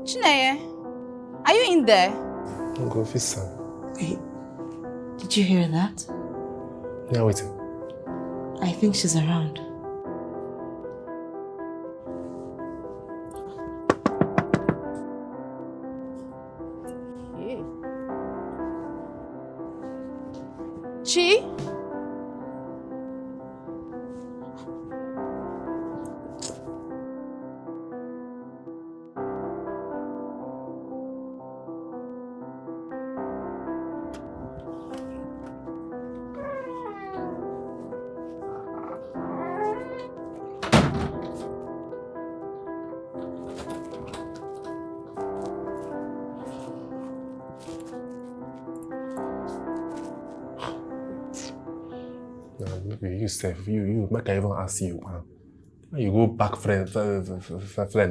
[SPEAKER 3] Chineye, are you in there?
[SPEAKER 1] don't go fish son.
[SPEAKER 2] Wait, did you hear that?
[SPEAKER 1] Yeah, waiting.
[SPEAKER 2] I think she's around.
[SPEAKER 3] Chi?
[SPEAKER 1] Maybe you say you make I even ask you. You go back friend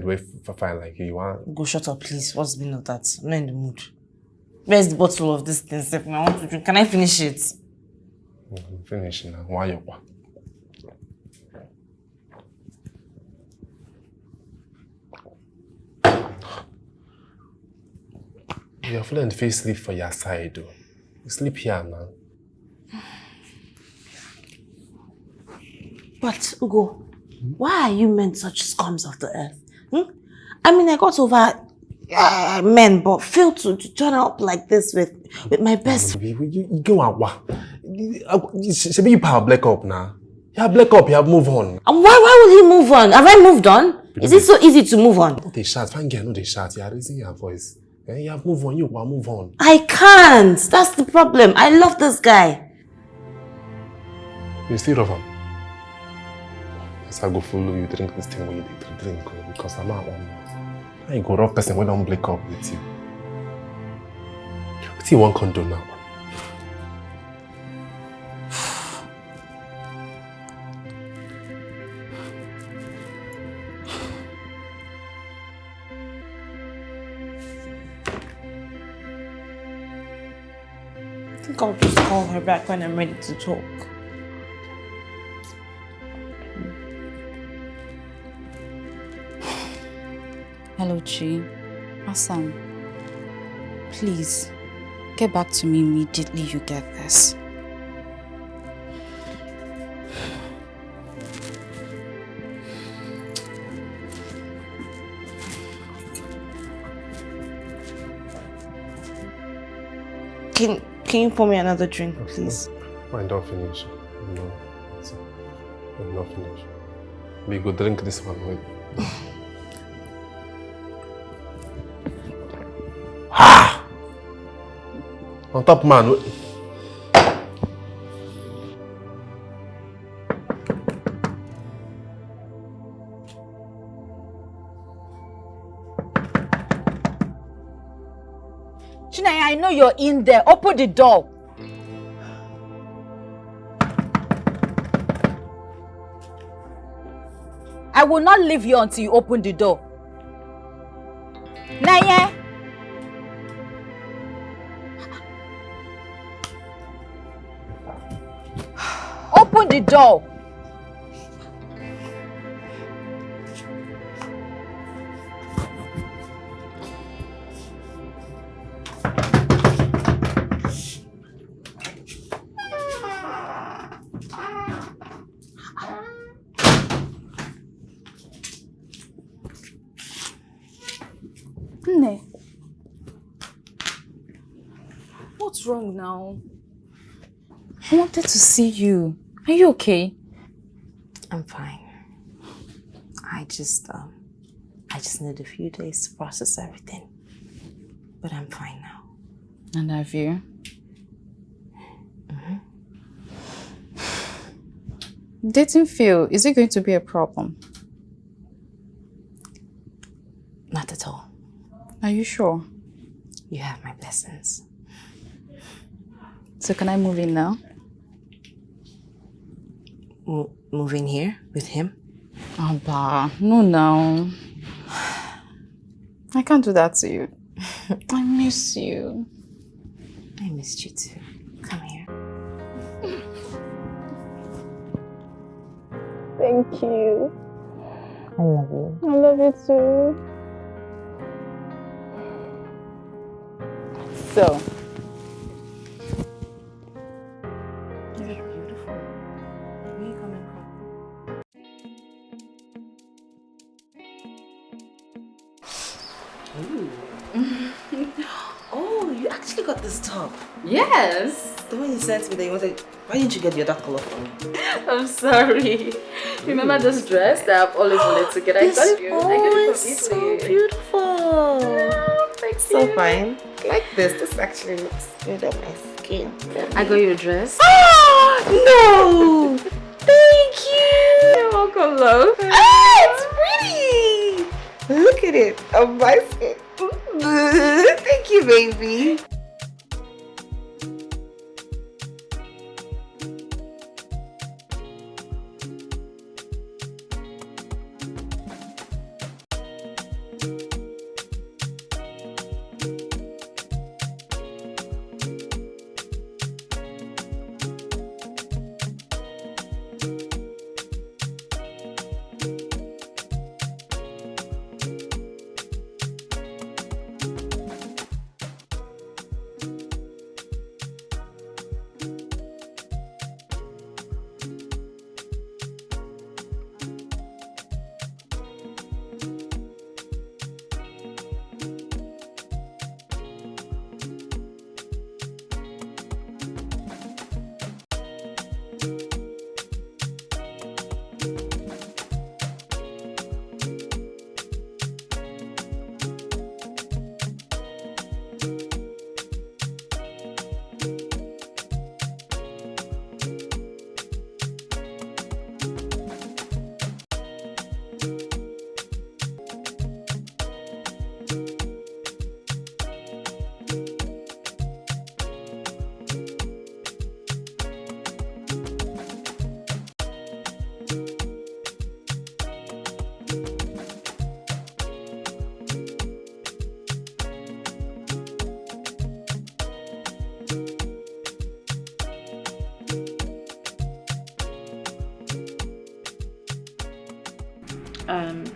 [SPEAKER 1] with fine like you want.
[SPEAKER 2] Go shut up, please. What's the meaning of that? I'm not in the mood. Where's the bottle of this thing? I want to drink. Can I finish it?
[SPEAKER 1] Finish now. Why you? Your friend face sleep for your side though. You sleep here now.
[SPEAKER 2] But, Ugo, why are you men such scums of the earth? I mean, I got over men, but failed to turn up like this with my best.
[SPEAKER 1] You go out. Should be you have black up now. You have black up, you have move on.
[SPEAKER 2] And why would he move on? Have I moved on? Is it so easy to move on?
[SPEAKER 1] No, they shout. Fine girl, no, they shout. You are raising your voice. You have move on, you will move on.
[SPEAKER 2] I can't. That's the problem. I love this guy.
[SPEAKER 1] You still love him? I go follow you, drink this thing when you drink because I'm not one. I go rough person when I'm break up with you. What do you want to do now?
[SPEAKER 2] I think I'll just call her back when I'm ready to talk.
[SPEAKER 3] Hello, Chi. Hassan. Please, get back to me immediately you get this.
[SPEAKER 2] Can you pour me another drink, please?
[SPEAKER 1] I don't finish. No, I'm not finished. We go drink this one. Wait. On top, man.
[SPEAKER 6] Chinaya, I know you're in there. Open the door. I will not leave you until you open the door. Naya! Open the door. What's wrong now? I wanted to see you. Are you okay?
[SPEAKER 2] I'm fine. I just need a few days to process everything. But I'm fine now.
[SPEAKER 3] And have you? Dating Phil, is it going to be a problem?
[SPEAKER 2] Not at all.
[SPEAKER 3] Are you sure?
[SPEAKER 2] You have my blessings.
[SPEAKER 3] So can I move in now?
[SPEAKER 2] Move in here with him?
[SPEAKER 3] Abba, no. I can't do that to you. I miss you.
[SPEAKER 2] I missed you too. Come here.
[SPEAKER 3] Thank you.
[SPEAKER 2] I love you.
[SPEAKER 3] I love you too. So,
[SPEAKER 2] You look beautiful. Where are you coming from? Ooh. Oh, you actually got this top.
[SPEAKER 3] yes.
[SPEAKER 2] The one you sent me that you wanted. Why didn't you get the other color for me?
[SPEAKER 3] I'm sorry. Remember this dress that I've always wanted to get? I got it from
[SPEAKER 2] it's
[SPEAKER 3] Italy.
[SPEAKER 2] so beautiful.
[SPEAKER 3] Oh, thank
[SPEAKER 2] So
[SPEAKER 3] you.
[SPEAKER 2] fine. Like this. This actually looks good on my skin.
[SPEAKER 3] I got you a dress.
[SPEAKER 2] No! Thank you!
[SPEAKER 3] You're welcome, love.
[SPEAKER 2] It's pretty! Look at it on my skin. Thank you, baby.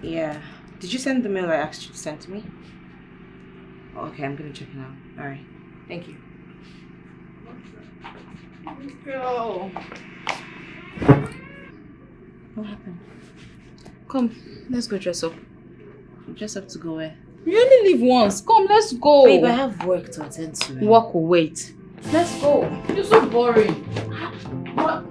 [SPEAKER 2] Yeah. Did you send the mail I asked you to send to me?
[SPEAKER 3] Okay, I'm gonna check it out. Alright. Thank you.
[SPEAKER 6] Girl. What happened? Come, let's go dress up.
[SPEAKER 3] Just have to go where?
[SPEAKER 6] You only live once. Come, let's go.
[SPEAKER 3] Babe, I have work to attend to.
[SPEAKER 6] Work will wait. Let's go. You're so boring. What?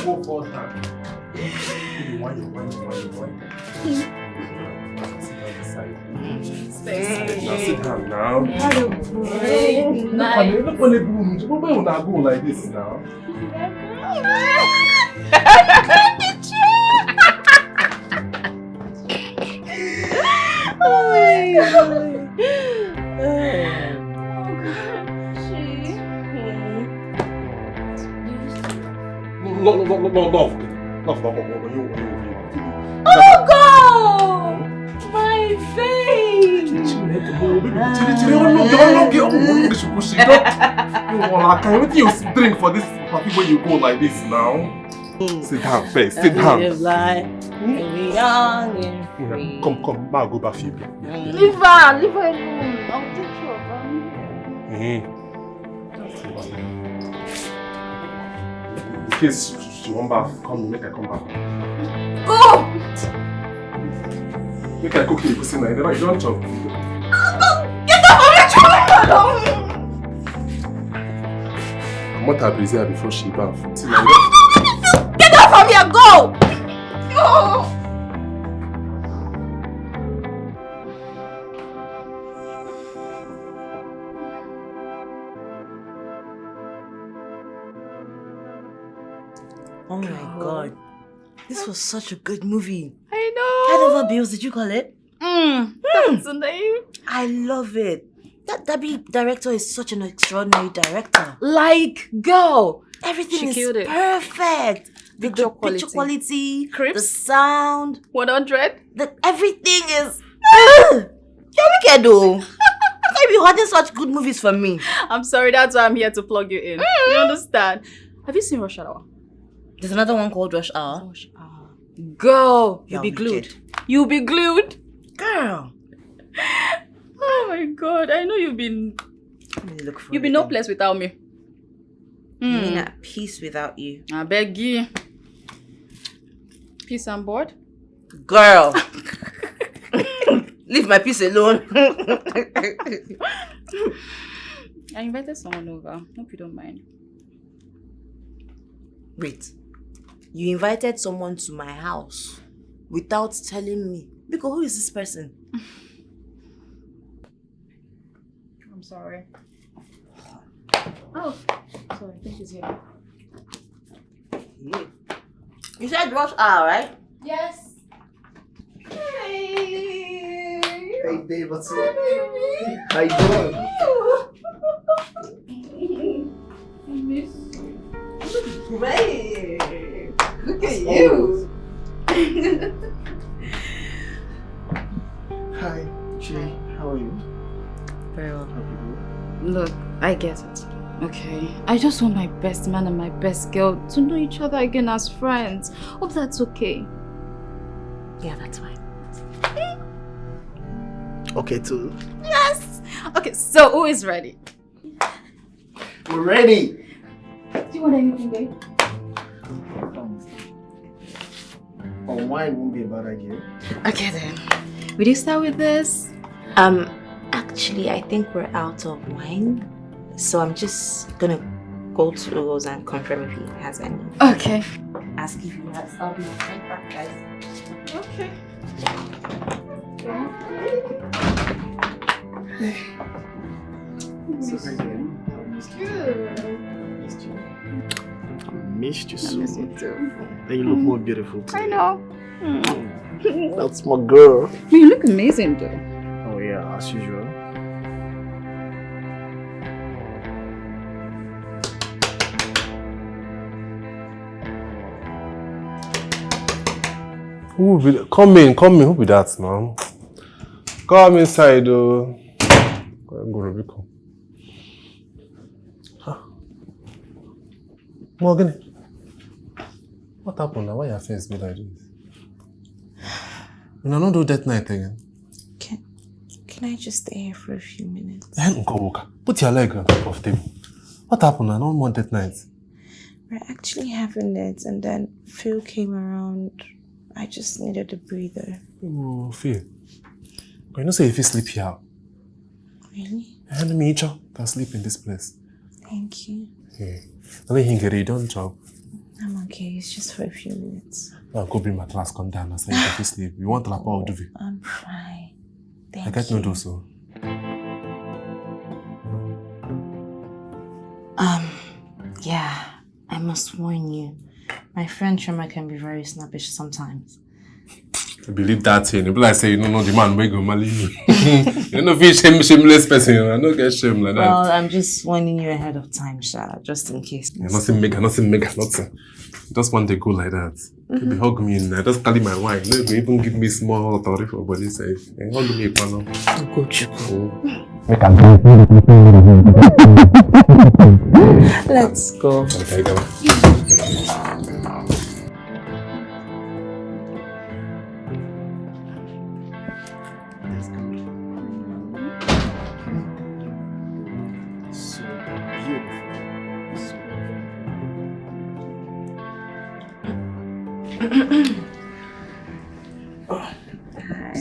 [SPEAKER 1] Go for time. Now sit down now. Look when they go. Why would I go like this now? No.
[SPEAKER 6] Oh God! My face!
[SPEAKER 1] Can you drink for this party when you go like this now? Sit down first, sit down. Come, I'll go back for you.
[SPEAKER 6] Leave her alone. I'll take care of her.
[SPEAKER 1] In case she won't bath, come make her come back.
[SPEAKER 6] Go!
[SPEAKER 1] Make her cook you pussy now. You don't chop.
[SPEAKER 6] Get off of your child!
[SPEAKER 1] I'm not her busy before she bath.
[SPEAKER 6] Get off of here, go! Go!
[SPEAKER 3] Oh my God. This was such a good movie.
[SPEAKER 6] I know.
[SPEAKER 3] Head over bills, did you call it?
[SPEAKER 6] That's the name.
[SPEAKER 3] I love it. That Debbie director is such an extraordinary director.
[SPEAKER 6] Like, girl.
[SPEAKER 3] Everything
[SPEAKER 6] She
[SPEAKER 3] is
[SPEAKER 6] killed it.
[SPEAKER 3] perfect. The
[SPEAKER 6] Picture
[SPEAKER 3] picture quality,
[SPEAKER 6] Crips.
[SPEAKER 3] the sound,
[SPEAKER 6] 100.
[SPEAKER 3] everything is... You're wicked though. How can you be holding such good movies for me?
[SPEAKER 6] I'm sorry, that's why I'm here to plug you in. You understand? Have you seen Rush Hour?
[SPEAKER 3] There's another one called Rush Hour.
[SPEAKER 6] Rush Hour. Girl, you'll be
[SPEAKER 3] You're
[SPEAKER 6] glued.
[SPEAKER 3] wicked.
[SPEAKER 6] You'll be glued.
[SPEAKER 3] Girl.
[SPEAKER 6] Oh my God, I know you've been...
[SPEAKER 3] Let me look for
[SPEAKER 6] You'll be
[SPEAKER 3] it
[SPEAKER 6] no
[SPEAKER 3] then.
[SPEAKER 6] place without me.
[SPEAKER 3] I mean at peace without you.
[SPEAKER 6] I beg you. Peace and board?
[SPEAKER 3] Girl. Leave my peace alone.
[SPEAKER 6] I invited someone over. Hope you don't mind.
[SPEAKER 3] Wait. You invited someone to my house without telling me. Because who is this person?
[SPEAKER 6] I'm sorry. Oh, sorry. I think she's here.
[SPEAKER 3] You said Rush Hour, right?
[SPEAKER 6] Yes. Hey.
[SPEAKER 4] Hey babe, what's up? How you doing?
[SPEAKER 6] I miss you.
[SPEAKER 3] Great. Look at
[SPEAKER 4] you. Hi, Jay. How are you?
[SPEAKER 3] Very well.
[SPEAKER 4] How are you?
[SPEAKER 6] Look, I get it. Okay. I just want my best man and my best girl to know each other again as friends. Hope that's okay.
[SPEAKER 3] Yeah, that's fine.
[SPEAKER 4] Okay, too.
[SPEAKER 6] Yes! Okay, so who is ready?
[SPEAKER 4] We're ready.
[SPEAKER 6] Do you want anything, babe?
[SPEAKER 4] Wine won't be a bad idea.
[SPEAKER 6] Okay then. Will you start with this?
[SPEAKER 3] Actually, I think we're out of wine. So I'm just gonna go to Rose and confirm if he has any.
[SPEAKER 6] Okay.
[SPEAKER 3] Ask if he has. I'll be right back, guys.
[SPEAKER 6] Okay.
[SPEAKER 4] Missed you so
[SPEAKER 6] Miss you
[SPEAKER 4] much.
[SPEAKER 6] too.
[SPEAKER 4] Then you look more beautiful today.
[SPEAKER 6] I know.
[SPEAKER 4] That's my girl.
[SPEAKER 6] You look amazing though.
[SPEAKER 4] Oh yeah, as usual.
[SPEAKER 1] Come in. Who be that now? Come inside, Morgan, what happened now? Why your face be like this? You know, not do that night again.
[SPEAKER 2] Can I just stay here for a few minutes?
[SPEAKER 1] Put your leg on top of the table. What happened? I don't want that night.
[SPEAKER 2] We're actually having it, and then Phil came around. I just needed a breather.
[SPEAKER 1] Oh, Phil. You know, say if you sleep here.
[SPEAKER 2] Really?
[SPEAKER 1] And me, can sleep in this place.
[SPEAKER 2] Thank you.
[SPEAKER 1] Yeah. You don't job.
[SPEAKER 2] I'm okay. It's just for a few minutes.
[SPEAKER 1] I'll go bring my class, come down and say if you sleep. You want lapa or duvet?
[SPEAKER 2] I'm fine. Thank
[SPEAKER 1] I can't
[SPEAKER 2] you.
[SPEAKER 1] not do so.
[SPEAKER 2] Yeah, I must warn you. My friend Shoma can be very snappish sometimes.
[SPEAKER 1] I believe that thing. People like say you don't know the man where go marry me. You know, if you shameless person, I don't get shame like that.
[SPEAKER 2] Well, I'm just warning you ahead of time, Sha, just in case.
[SPEAKER 1] Yeah, nothing mega. Just one day go like that. Maybe hug me and just carry my wine. Maybe even give me small authority for body safe. And hug me, Pano.
[SPEAKER 2] Let's go.
[SPEAKER 1] Okay, go.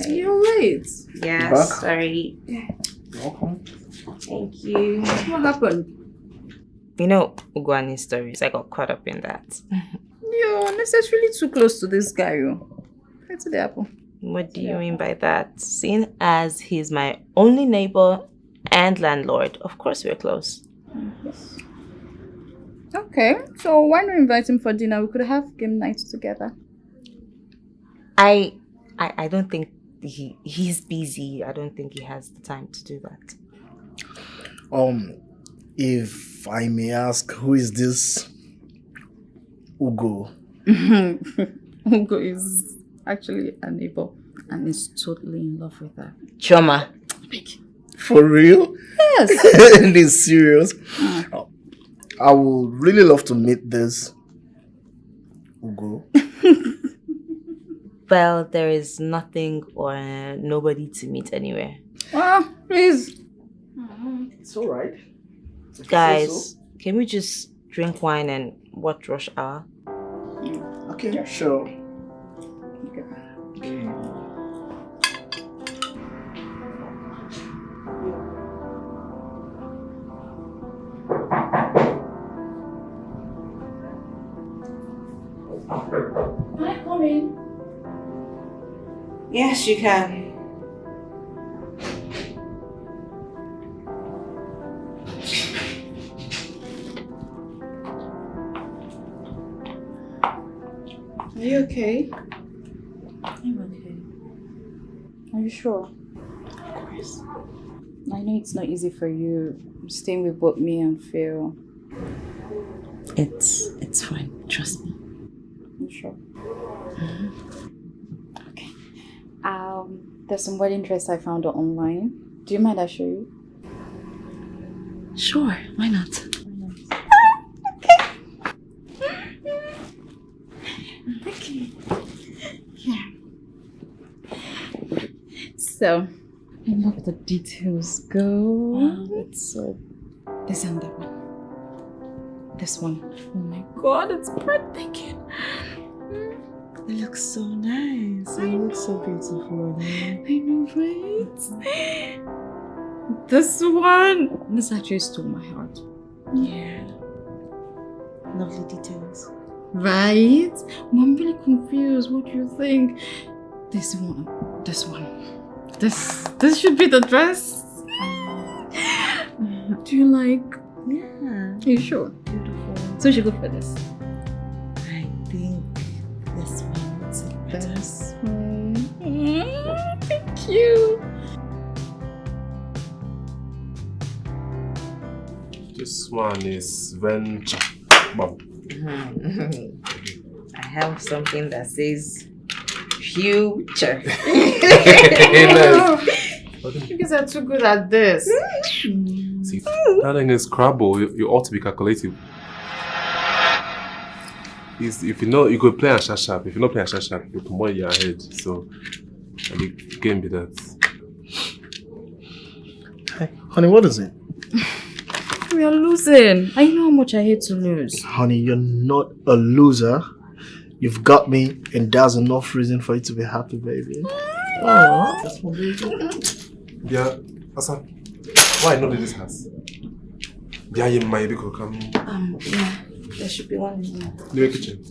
[SPEAKER 6] You're late.
[SPEAKER 2] Yeah,
[SPEAKER 4] Back?
[SPEAKER 2] sorry.
[SPEAKER 4] Welcome.
[SPEAKER 2] Thank you.
[SPEAKER 6] What happened?
[SPEAKER 2] You know Ugwani's stories. I got caught up in that.
[SPEAKER 6] You're unnecessarily too close to this guy. What's the apple?
[SPEAKER 2] What do you mean by that? Seeing as he's my only neighbor and landlord, of course we're close.
[SPEAKER 6] Okay, so why not invite him for dinner? We could have game night together.
[SPEAKER 2] I don't think he's busy. I don't think he has the time to do that.
[SPEAKER 4] If I may ask, who is this Ugo?
[SPEAKER 6] Ugo is actually a neighbor and is totally in love with her.
[SPEAKER 2] Choma.
[SPEAKER 4] For real?
[SPEAKER 6] Yes.
[SPEAKER 4] It is serious. I would really love to meet this Ugo.
[SPEAKER 2] Well, there is nothing or nobody to meet anywhere.
[SPEAKER 6] Please.
[SPEAKER 4] It's alright.
[SPEAKER 2] Guys, can we just drink wine and watch Rush Hour?
[SPEAKER 4] Okay, sure.
[SPEAKER 6] Can I come in?
[SPEAKER 2] Yes, you can.
[SPEAKER 6] Are you okay?
[SPEAKER 2] I'm okay.
[SPEAKER 6] Are you sure?
[SPEAKER 2] Of course.
[SPEAKER 6] I know it's not easy for you staying with both me and Phil.
[SPEAKER 2] It's fine. Trust me.
[SPEAKER 6] You sure? Okay. There's some wedding dress I found online. Do you mind I show you?
[SPEAKER 2] Sure. Why not?
[SPEAKER 6] Okay. Yeah. So, I love the details. Go.
[SPEAKER 2] Wow, it's so.
[SPEAKER 6] This and that one. This one. Oh my god, it's breathtaking.
[SPEAKER 2] It looks so nice. It looks so beautiful.
[SPEAKER 6] I know, right? This one. This actually stole my heart.
[SPEAKER 2] Yeah. Lovely details.
[SPEAKER 6] Right? I'm really confused. What do you think? This one. This should be the dress. Do you like?
[SPEAKER 2] Yeah.
[SPEAKER 6] Are you sure?
[SPEAKER 2] Beautiful.
[SPEAKER 6] So we should go for this.
[SPEAKER 2] I think this one looks better.
[SPEAKER 6] This one. Thank you.
[SPEAKER 1] This one is venture. Bob.
[SPEAKER 2] I have something that says future.
[SPEAKER 6] You guys are too good at this.
[SPEAKER 1] See, that thing is Scrabble. You ought to be calculative. is if you know you could play a sharp. If you not play a sharp, you put more in your head. So the game be that.
[SPEAKER 4] Hey, honey, what is it?
[SPEAKER 6] We are losing. I know how much I hate to lose.
[SPEAKER 4] Honey, you're not a loser. You've got me, and that's enough reason for you to be happy, baby. Oh, that's my baby.
[SPEAKER 1] Yeah, Asa. Why not in this house? Yeah, you might be come.
[SPEAKER 6] Yeah, there should be one in here.
[SPEAKER 1] The kitchen.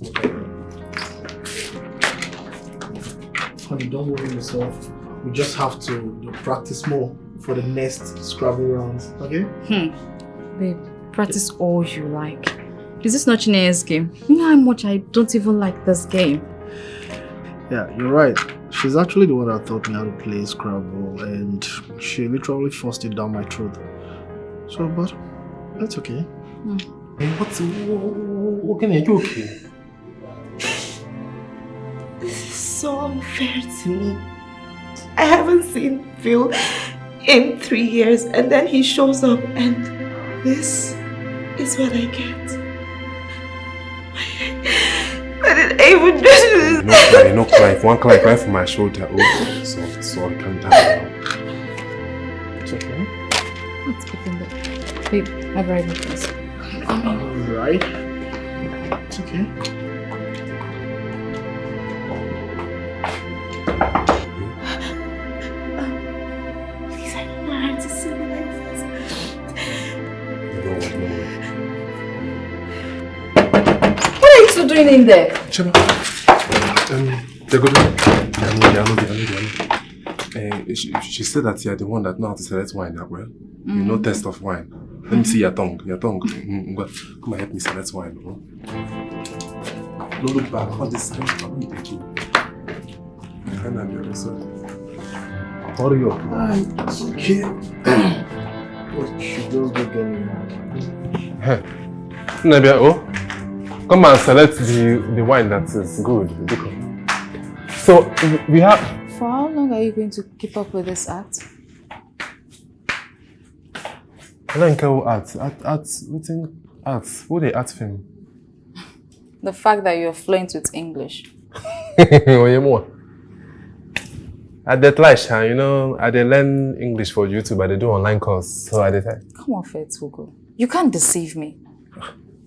[SPEAKER 4] Honey, don't worry yourself. We just have to practice more for the next Scrabble rounds, okay?
[SPEAKER 6] Babe, practice all you like. Is this not Chineye's game? You know how much I don't even like this game.
[SPEAKER 4] Yeah, you're right. She's actually the one that taught me how to play Scrabble, and she literally forced it down my throat. So, but that's okay.
[SPEAKER 1] Hey, what can you do? Okay?
[SPEAKER 2] This is so unfair to me. I haven't seen Phil in 3 years, and then he shows up, and this is what I get. I didn't even do this.
[SPEAKER 1] No cry. If one cry from my shoulder. Oh, sorry, calm down now.
[SPEAKER 4] It's okay.
[SPEAKER 6] Let's open the... Babe, I've already got this.
[SPEAKER 4] Alright. It's okay.
[SPEAKER 2] Please, I don't want her to see me like this.
[SPEAKER 1] No.
[SPEAKER 6] What are you two doing in there?
[SPEAKER 1] Chema. They're good. I know. She said that you're the one that knows how to select wine, well. You know taste of wine. Let me see your tongue. Come and help me select wine. No look back. All this time, I'm going to take you. I can't have your result. Hurry up.
[SPEAKER 4] It's okay. She just go get me now.
[SPEAKER 1] Hey. Nebia, come and select the wine that is good. So, we have...
[SPEAKER 6] For how long are you going to keep up with this act?
[SPEAKER 1] I don't care who arts. Within arts. Who they art film?
[SPEAKER 6] The fact that you're fluent with English.
[SPEAKER 1] At that clash, you know, I learn English for YouTube, I do online course. So I did.
[SPEAKER 6] Come on, Fetugo. You can't deceive me.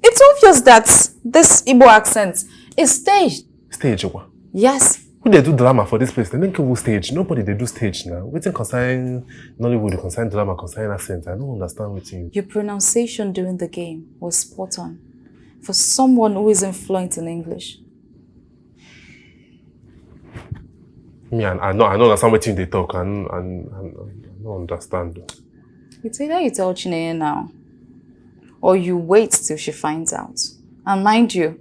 [SPEAKER 6] It's obvious that this Igbo accent is staged.
[SPEAKER 1] Stage what?
[SPEAKER 6] Yes.
[SPEAKER 1] Who they do drama for this place? They don't do stage. Nobody they do stage now. Waiting concern Nollywood, concern drama, concern accent. I don't understand what you.
[SPEAKER 6] Your pronunciation during the game was spot on. For someone who isn't fluent in English.
[SPEAKER 1] Me, I know understand what they talk and I don't understand.
[SPEAKER 6] It's either you tell Chineye now, or you wait till she finds out. And mind you,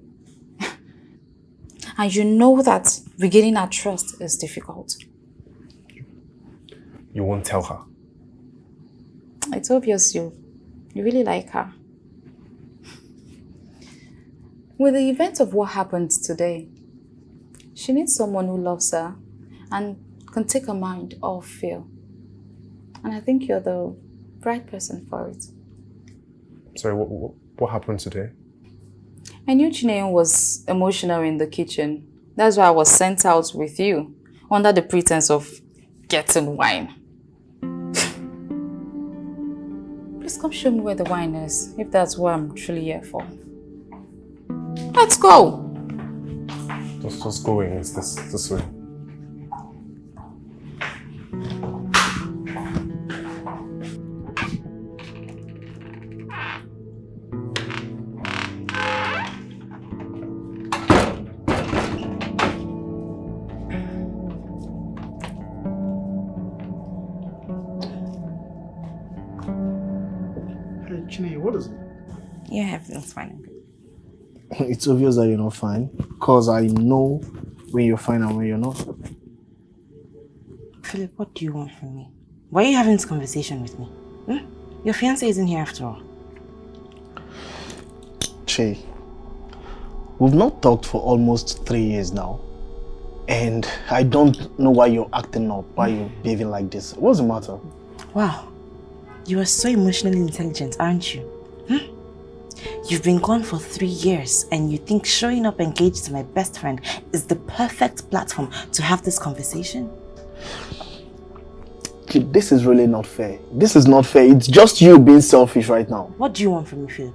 [SPEAKER 6] and you know that regaining her trust is difficult.
[SPEAKER 1] You won't tell her.
[SPEAKER 6] It's obvious you really like her. With the event of what happened today, she needs someone who loves her and can take her mind off fear. And I think you're the right person for it.
[SPEAKER 1] Sorry, what happened today?
[SPEAKER 6] I knew Chineye was emotional in the kitchen. That's why I was sent out with you, under the pretense of getting wine. Please come show me where the wine is, if that's what I'm truly here for. Let's go!
[SPEAKER 1] Just going, it's this way.
[SPEAKER 4] Chineye, what is it?
[SPEAKER 2] Yeah, everything's fine.
[SPEAKER 4] It's obvious that you're not fine, because I know when you're fine and when you're not.
[SPEAKER 2] Philip, what do you want from me? Why are you having this conversation with me? Your fiancé isn't here after all.
[SPEAKER 4] Che, we've not talked for almost 3 years now. And I don't know why you're acting up, why you're behaving like this. What's the matter?
[SPEAKER 2] Wow, you are so emotionally intelligent, aren't you? You've been gone for 3 years and you think showing up engaged to my best friend is the perfect platform to have this conversation?
[SPEAKER 4] Kid, this is really not fair. This is not fair. It's just you being selfish right now.
[SPEAKER 2] What do you want from me, Philip?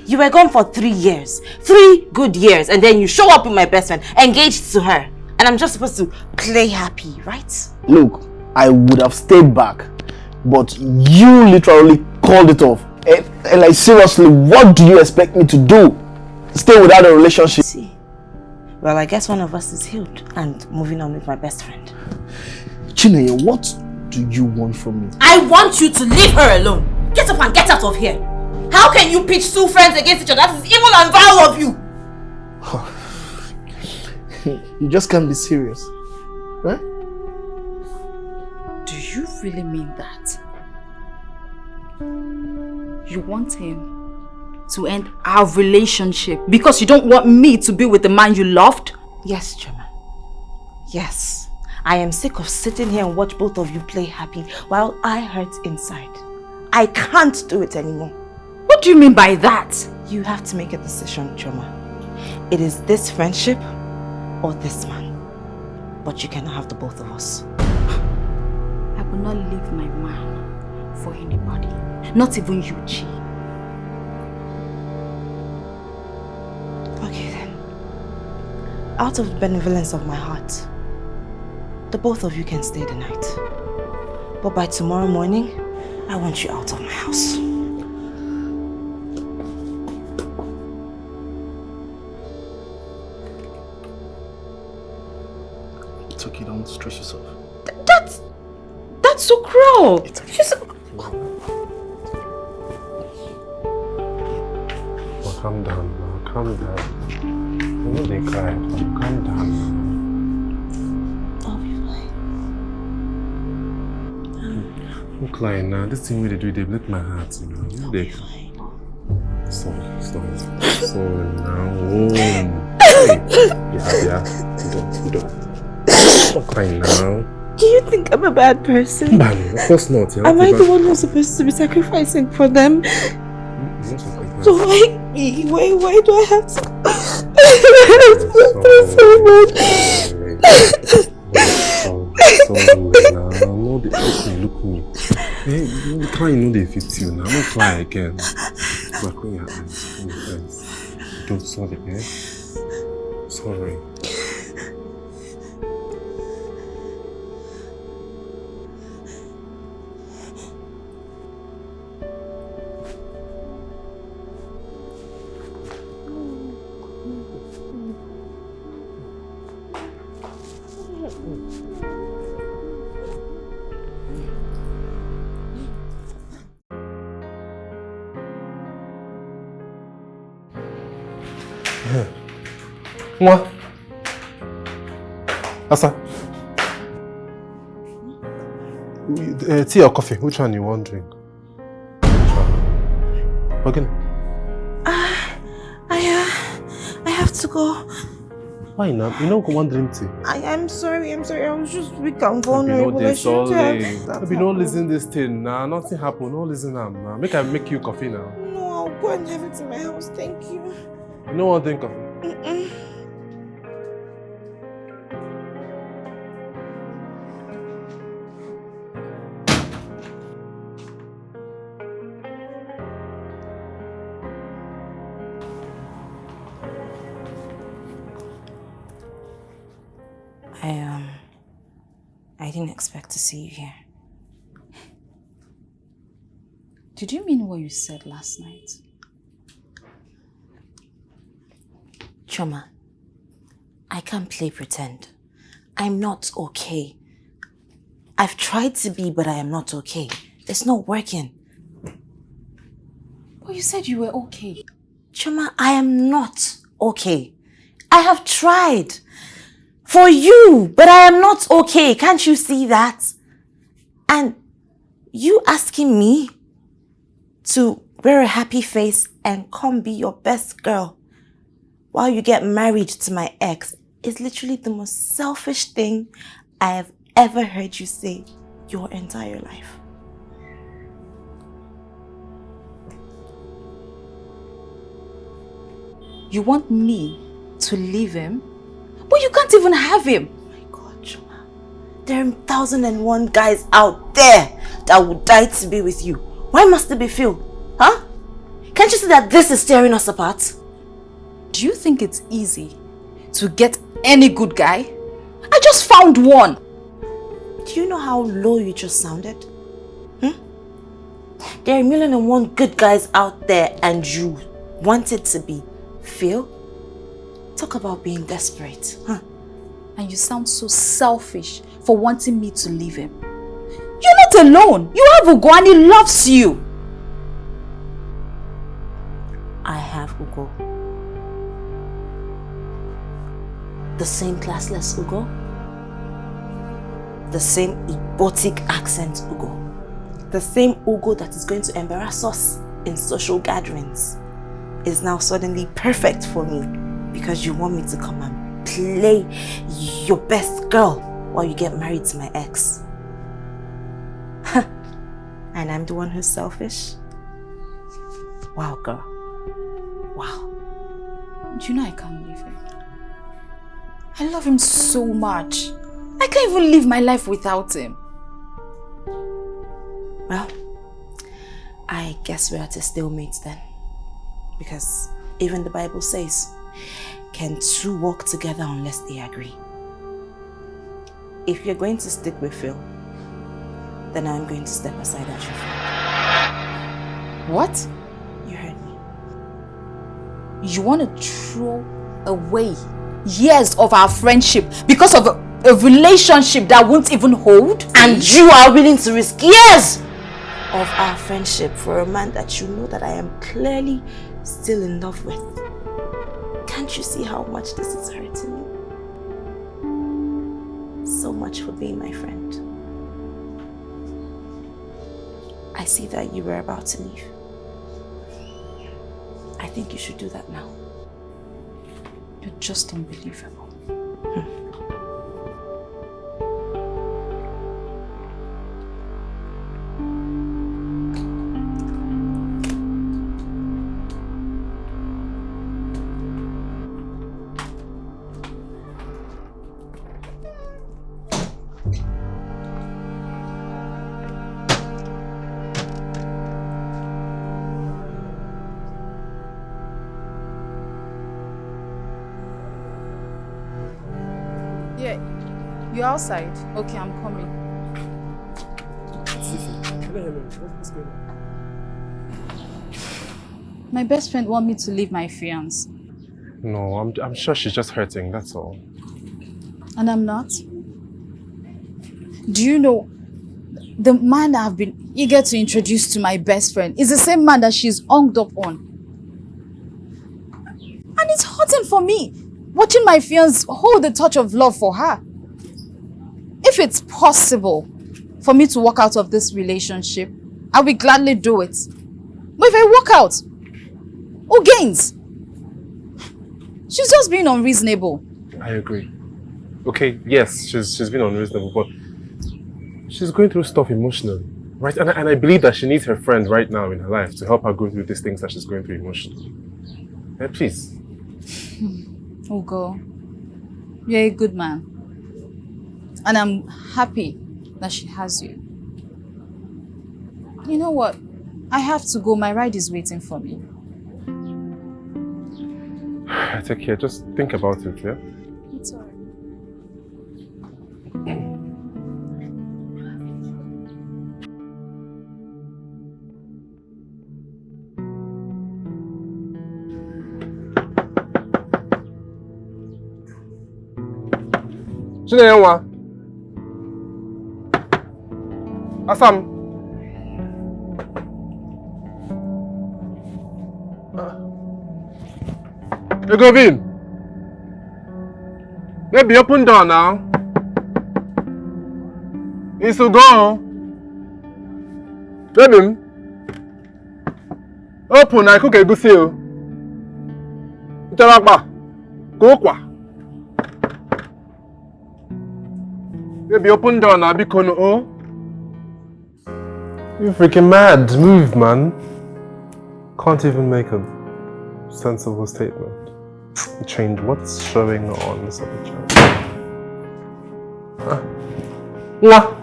[SPEAKER 2] You were gone for 3 years. 3 good years. And then you show up with my best friend, engaged to her. And I'm just supposed to play happy, right?
[SPEAKER 4] Look, I would have stayed back. But you literally called it off. And like, seriously, what do you expect me to do? Stay without a relationship?
[SPEAKER 2] See. Well, I guess one of us is healed and moving on with my best friend.
[SPEAKER 4] Chinwendu, what do you want from me?
[SPEAKER 2] I want you to leave her alone. Get up and get out of here. How can you pitch 2 friends against each other? That is evil and vile of you.
[SPEAKER 4] You just can't be serious, right?
[SPEAKER 6] Do you really mean that? You want him to end our relationship because you don't want me to be with the man you loved?
[SPEAKER 2] Yes, Choma. Yes. I am sick of sitting here and watch both of you play happy while I hurt inside. I can't do it anymore.
[SPEAKER 6] What do you mean by that?
[SPEAKER 2] You have to make a decision, Choma. It is this friendship or this man. But you cannot have the both of us.
[SPEAKER 6] I will not leave my man for anybody. Not even you, Chi.
[SPEAKER 2] Okay then. Out of the benevolence of my heart, the both of you can stay the night. But by tomorrow morning, I want you out of my house.
[SPEAKER 4] It's okay, don't stress yourself.
[SPEAKER 6] That's so cruel.
[SPEAKER 4] It's okay.
[SPEAKER 1] Oh, calm down now, calm down. You know they cry. Calm down now.
[SPEAKER 2] I'll be fine.
[SPEAKER 1] I'm crying now. This thing we they do, they break my heart. You know.
[SPEAKER 2] I'll be fine.
[SPEAKER 1] Sorry now. Oh. Hey. Yeah. You don't. Stop crying now.
[SPEAKER 2] Do you think I'm a bad person?
[SPEAKER 1] Man, of course not. Yeah.
[SPEAKER 2] Am I the one who's supposed to be sacrificing for them? So why do I have to? So much.
[SPEAKER 1] Sorry now. No, look me. Hey, you crying, no, they fit you now. I'm not crying again. We're crying your eyes. Don't sorry, eh? Sorry. Moi. Asa. Tea or coffee? Which one you want to drink? Okay.
[SPEAKER 2] I have to go.
[SPEAKER 1] Why not? You know, go one drink tea.
[SPEAKER 2] I'm sorry. I was just weak and vulnerable.
[SPEAKER 1] Maybe no listen this thing now. Nothing happen. No listen now. Make I make you coffee now.
[SPEAKER 2] No, I'll go and have it in my house. Thank you.
[SPEAKER 1] You know one drink coffee?
[SPEAKER 2] I didn't expect to see you here.
[SPEAKER 6] Did you mean what you said last night?
[SPEAKER 2] Choma, I can't play pretend. I'm not okay. I've tried to be, but I am not okay. It's not working.
[SPEAKER 6] But you said you were okay.
[SPEAKER 2] Choma, I am not okay. I have tried. For you, but I am not okay. Can't you see that? And you asking me to wear a happy face and come be your best girl while you get married to my ex is literally the most selfish thing I have ever heard you say your entire life.
[SPEAKER 6] You want me to leave him? But you can't even have him.
[SPEAKER 2] Oh my God, Chuma. There are 1,001 guys out there that would die to be with you. Why must it be Phil? Huh? Can't you see that this is tearing us apart?
[SPEAKER 6] Do you think it's easy to get any good guy? I just found one.
[SPEAKER 2] Do you know how low you just sounded? There are 1,001 good guys out there and you wanted to be Phil? Talk about being desperate, huh?
[SPEAKER 6] And you sound so selfish for wanting me to leave him. You're not alone. You have Ugo and he loves you.
[SPEAKER 2] I have Ugo. The same classless Ugo. The same Igbotic accent Ugo. The same Ugo that is going to embarrass us in social gatherings is now suddenly perfect for me because you want me to come and play your best girl while you get married to my ex. And I'm the one who's selfish? Wow, girl. Wow.
[SPEAKER 6] Do you know I can't leave him? I love him so much. I can't even live my life without him.
[SPEAKER 2] Well, I guess we're at a stalemate then. Because even the Bible says, can two walk together unless they agree? If you're going to stick with Phil, then I'm going to step aside at your front.
[SPEAKER 6] What?
[SPEAKER 2] You heard me.
[SPEAKER 6] You want to throw away years of our friendship because of a relationship that won't even hold?
[SPEAKER 2] And you are willing to risk years of our friendship for a man that you know that I am clearly still in love with. Can't you see how much this is hurting me? So much for being my friend. I see that you were about to leave. I think you should do that now.
[SPEAKER 6] You're just unbelievable. You're outside? Okay, I'm coming.
[SPEAKER 5] What's going on?
[SPEAKER 6] My best friend wants me to leave my fiancé.
[SPEAKER 1] No, I'm sure she's just hurting, that's all.
[SPEAKER 6] And I'm not? Do you know, the man that I've been eager to introduce to my best friend is the same man that she's hung up on. And it's hurting for me, watching my fiancé hold the touch of love for her. If it's possible for me to walk out of this relationship, I will gladly do it. But if I walk out, who gains? She's just being unreasonable.
[SPEAKER 1] I agree. Okay, yes, she's been unreasonable, but she's going through stuff emotionally, right? And I believe that she needs her friend right now in her life to help her go through these things that she's going through emotionally. Please.
[SPEAKER 6] Ugo, you're a good man. And I'm happy that she has you. You know what? I have to go. My ride is waiting for me.
[SPEAKER 1] Take care. Just think about it, yeah?
[SPEAKER 6] It's alright.
[SPEAKER 1] Chinwendu. Asam. You go in. Maybe open door now. It's to go. Baby. Open, I cook a good seal. Go kwa. Baby, open door now, because oh. You're freaking mad. Move, man. Can't even make a sensible statement. Change what's showing on the subject. Nah.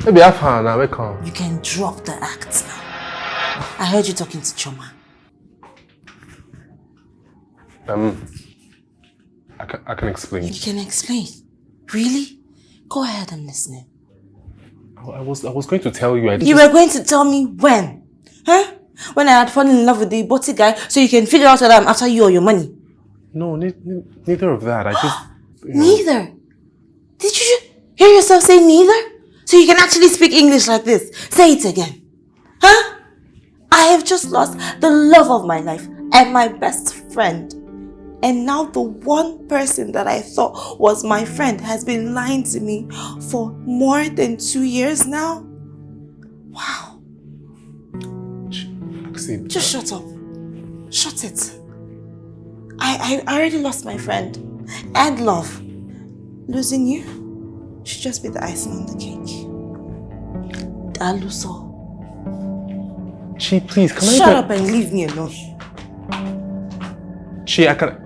[SPEAKER 1] Maybe I found now. Wake up.
[SPEAKER 2] You can drop the act now. I heard you talking to Choma.
[SPEAKER 1] I can explain.
[SPEAKER 2] You can explain. Really? Go ahead, I'm listening.
[SPEAKER 1] I was going to tell you.
[SPEAKER 2] You were going to tell me when? Huh? When I had fallen in love with the botty guy, so you can figure out whether I'm after you or your money.
[SPEAKER 1] No, neither of that. I just...
[SPEAKER 2] Neither? Did you hear yourself say neither? So you can actually speak English like this. Say it again. Huh? I have just lost the love of my life and my best friend. And now the one person that I thought was my friend has been lying to me for more than 2 years now. Wow. Just shut up. Shut it. I already lost my friend and love. Losing you should just be the icing on the cake. Daluso.
[SPEAKER 1] Chi, please, can I...
[SPEAKER 2] Shut up and leave me alone.
[SPEAKER 1] Chi, I can...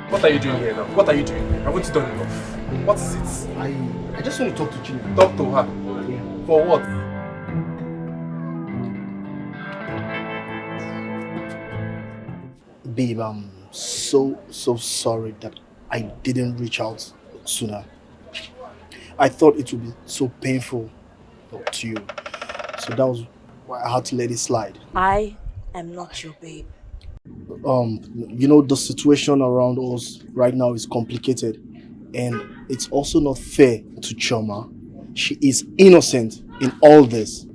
[SPEAKER 1] What are you doing here now? What are you doing here? Haven't you done enough? What is it?
[SPEAKER 4] I just want to talk to Chinwendu.
[SPEAKER 1] Talk to her. For what?
[SPEAKER 4] Babe, I'm so sorry that I didn't reach out sooner. I thought it would be so painful to you. So that was why I had to let it slide.
[SPEAKER 2] I am not your babe.
[SPEAKER 4] You know, the situation around us right now is complicated, and it's also not fair to Choma. She is innocent in all this.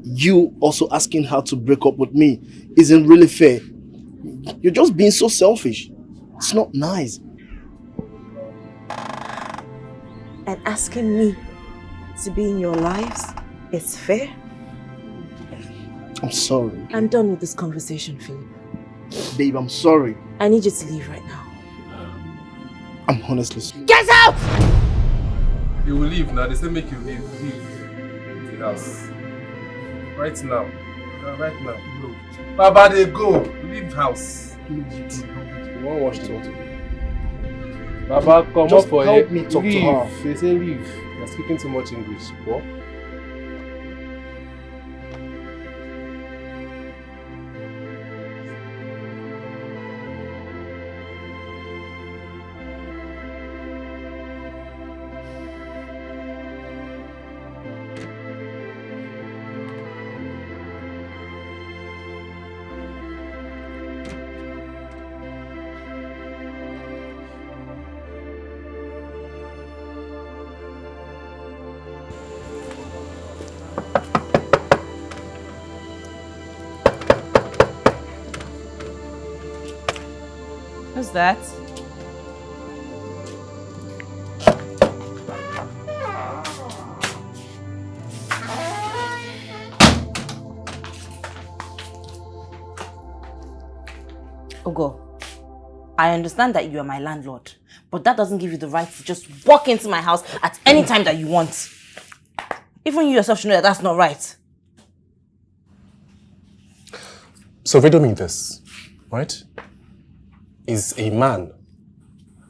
[SPEAKER 4] You also asking her to break up with me isn't really fair. You're just being so selfish. It's not nice.
[SPEAKER 2] And asking me to be in your lives is fair?
[SPEAKER 4] I'm sorry.
[SPEAKER 2] I'm done with this conversation, Philip.
[SPEAKER 4] Babe, I'm sorry.
[SPEAKER 2] I need you to leave right now.
[SPEAKER 4] I'm honestly sorry.
[SPEAKER 2] Get out!
[SPEAKER 1] You will leave now. They say make you leave. Leave the house. Right now. Right now. No. Baba, they go. Leave house. You won't watch the water. Baba, come
[SPEAKER 4] Just
[SPEAKER 1] up for
[SPEAKER 4] help
[SPEAKER 1] it.
[SPEAKER 4] me talk to
[SPEAKER 1] Leave.
[SPEAKER 4] her.
[SPEAKER 1] They say leave. You're speaking too much English. What?
[SPEAKER 2] Who's that? Ogo, I understand that you are my landlord, but that doesn't give you the right to just walk into my house at any time that you want. Even you yourself should know that that's not right.
[SPEAKER 1] So riddle me this, right? Is a man,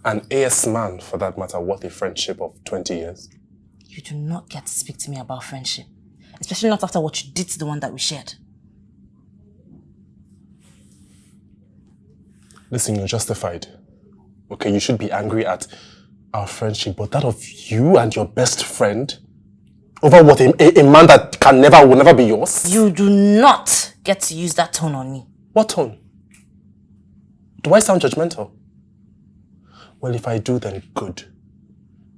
[SPEAKER 1] an AS man for that matter, worth a friendship of 20 years?
[SPEAKER 2] You do not get to speak to me about friendship, especially not after what you did to the one that we shared.
[SPEAKER 1] Listen, you're justified. Okay, you should be angry at our friendship, but that of you and your best friend over what a man that will never be yours?
[SPEAKER 2] You do not get to use that tone on me.
[SPEAKER 1] What tone? Do I sound judgmental? Well, if I do, then good.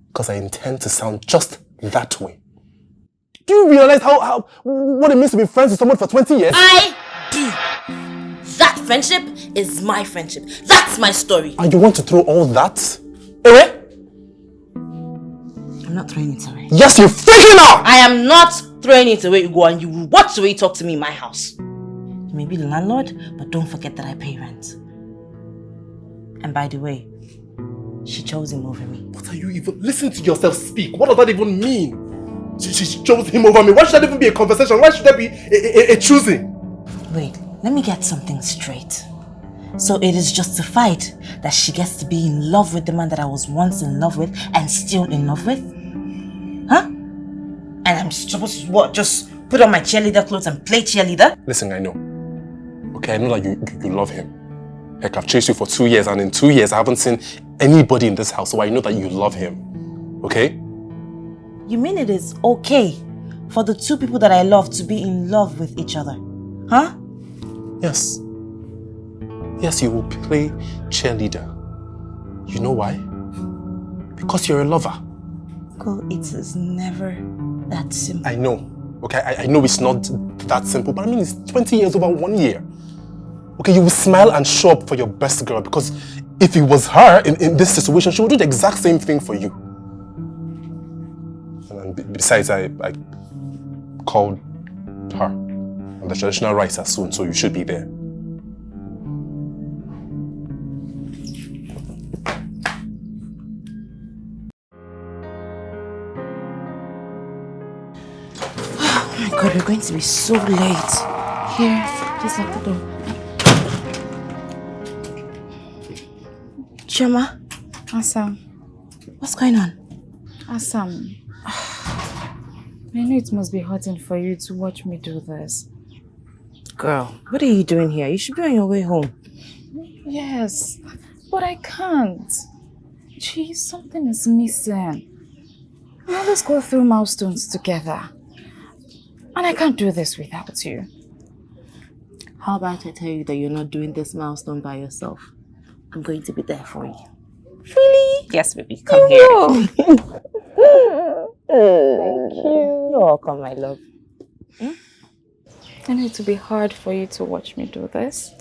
[SPEAKER 1] Because I intend to sound just that way. Do you realize what it means to be friends with someone for 20 years?
[SPEAKER 2] I do. That friendship is my friendship. That's my story.
[SPEAKER 1] And you want to throw all that away?
[SPEAKER 2] I'm not throwing it away.
[SPEAKER 1] Yes, you freaking are!
[SPEAKER 2] I am not throwing it away, Ugo, and you will watch the way you talk to me in my house. You may be the landlord, but don't forget that I pay rent. And by the way, she chose him over me.
[SPEAKER 1] What are you even... Listen to yourself speak. What does that even mean? She chose him over me. Why should that even be a conversation? Why should there be a choosing?
[SPEAKER 2] Wait, let me get something straight. So it is justified that she gets to be in love with the man that I was once in love with and still in love with? Huh? And I'm supposed to what? Just put on my cheerleader clothes and play cheerleader?
[SPEAKER 1] Listen, I know. Okay, I know that you love him. Heck, I've chased you for 2 years, and in 2 years I haven't seen anybody in this house, so I know that you love him. Okay?
[SPEAKER 2] You mean it is okay for the two people that I love to be in love with each other? Huh?
[SPEAKER 1] Yes. Yes, you will play cheerleader. You know why? Because you're a lover.
[SPEAKER 2] Girl, it is never that simple.
[SPEAKER 1] I know. Okay, I know it's not that simple, but I mean it's 20 years over 1 year. Okay, you will smile and show up for your best girl, because if it was her in this situation, she would do the exact same thing for you. And besides, I called her. And the traditional rites are soon, so you should be there.
[SPEAKER 2] Oh my God, we're going to be so late. Here, just lock the door. Chioma?
[SPEAKER 6] Assam.
[SPEAKER 2] What's going on?
[SPEAKER 6] Assam. I know it must be hurting for you to watch me do this.
[SPEAKER 2] Girl, what are you doing here? You should be on your way home.
[SPEAKER 6] Yes, but I can't. Gee, something is missing. We always go through milestones together. And I can't do this without you.
[SPEAKER 2] How about I tell you that you're not doing this milestone by yourself? I'm going to be there for you. Really? Yes, baby. Come here. Thank you. You're welcome, my love.
[SPEAKER 6] I know it will be hard for you to watch me do this.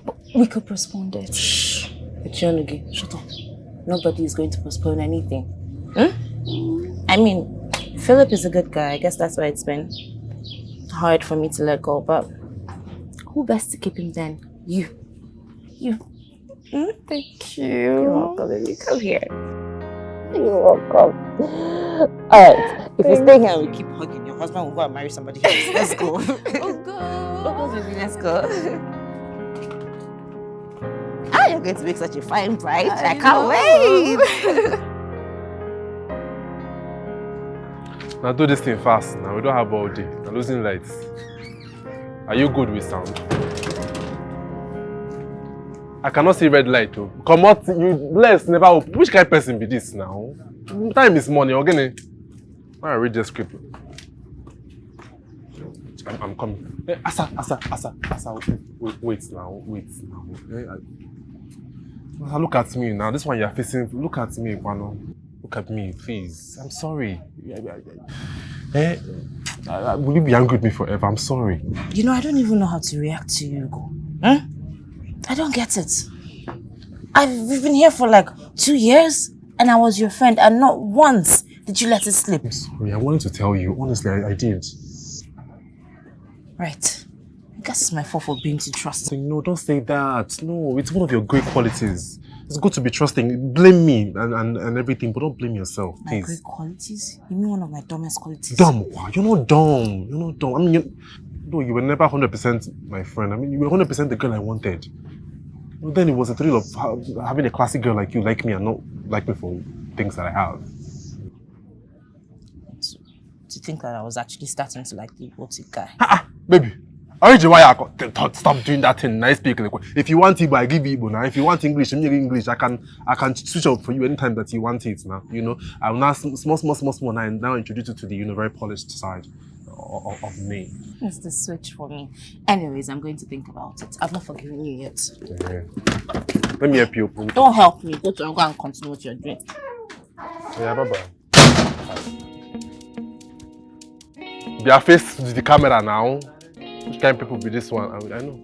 [SPEAKER 6] But we could postpone it.
[SPEAKER 2] Shh. Ichionugi, shut up. Nobody is going to postpone anything. I mean, Philip is a good guy. I guess that's why it's been hard for me to let go. But who best to keep him then? You.
[SPEAKER 6] Thank you.
[SPEAKER 2] You're welcome, baby. Come here. You're welcome. Alright, if you stay here and we keep hugging, your husband will go and marry somebody else. Let's go.
[SPEAKER 6] Oh,
[SPEAKER 2] Let's go, baby. Let's go. Ah, you're going to make such a fine bride. I can't wait.
[SPEAKER 1] Now do this thing fast. Now we don't have all day. I'm losing lights. Are you good with sound? I cannot see red light too. Come out, you bless, never open. Which kind of person be this now? Time is money, okay? I read the script. I'm coming. Hey, Asa, wait now. Hey, look at me now. This one you're facing. Look at me, Kwano. Look at me, please. I'm sorry. Hey, will you be angry with me forever? I'm sorry.
[SPEAKER 2] You know, I don't even know how to react to you, Hugo. I don't get it. We've been here for like 2 years and I was your friend and not once did you let it slip.
[SPEAKER 1] I'm sorry, I wanted to tell you. Honestly, I did.
[SPEAKER 2] Right. I guess it's my fault for being too trusting.
[SPEAKER 1] No, don't say that. No, it's one of your great qualities. It's good to be trusting. Blame me and everything, but don't blame yourself,
[SPEAKER 2] My
[SPEAKER 1] please.
[SPEAKER 2] great qualities? You mean one of my dumbest qualities?
[SPEAKER 1] Dumb? Wow, you're not dumb. You're not dumb. I mean, no, you were never 100% my friend. I mean, you were 100% the girl I wanted. Well, then it was a thrill of having a classic girl like you like me and not like me for things that I have.
[SPEAKER 2] To think that I was actually starting to like the robotic guy.
[SPEAKER 1] Baby, I read why I stop doing that thing. I speak like, if you want Igbo, I give you Igbo now. If you want English, I give English. I can switch up for you anytime that you want it now. You know, I will now small now introduce you to the very polished side of me.
[SPEAKER 2] It's the switch for me. Anyways, I'm going to think about it. I've not forgiven you yet.
[SPEAKER 1] Yeah. Let me help you open.
[SPEAKER 2] Don't help me. Go to Ango and continue what you're doing.
[SPEAKER 1] Yeah, bye-bye. Be a face to the camera now. Which kind of people be this one? I know.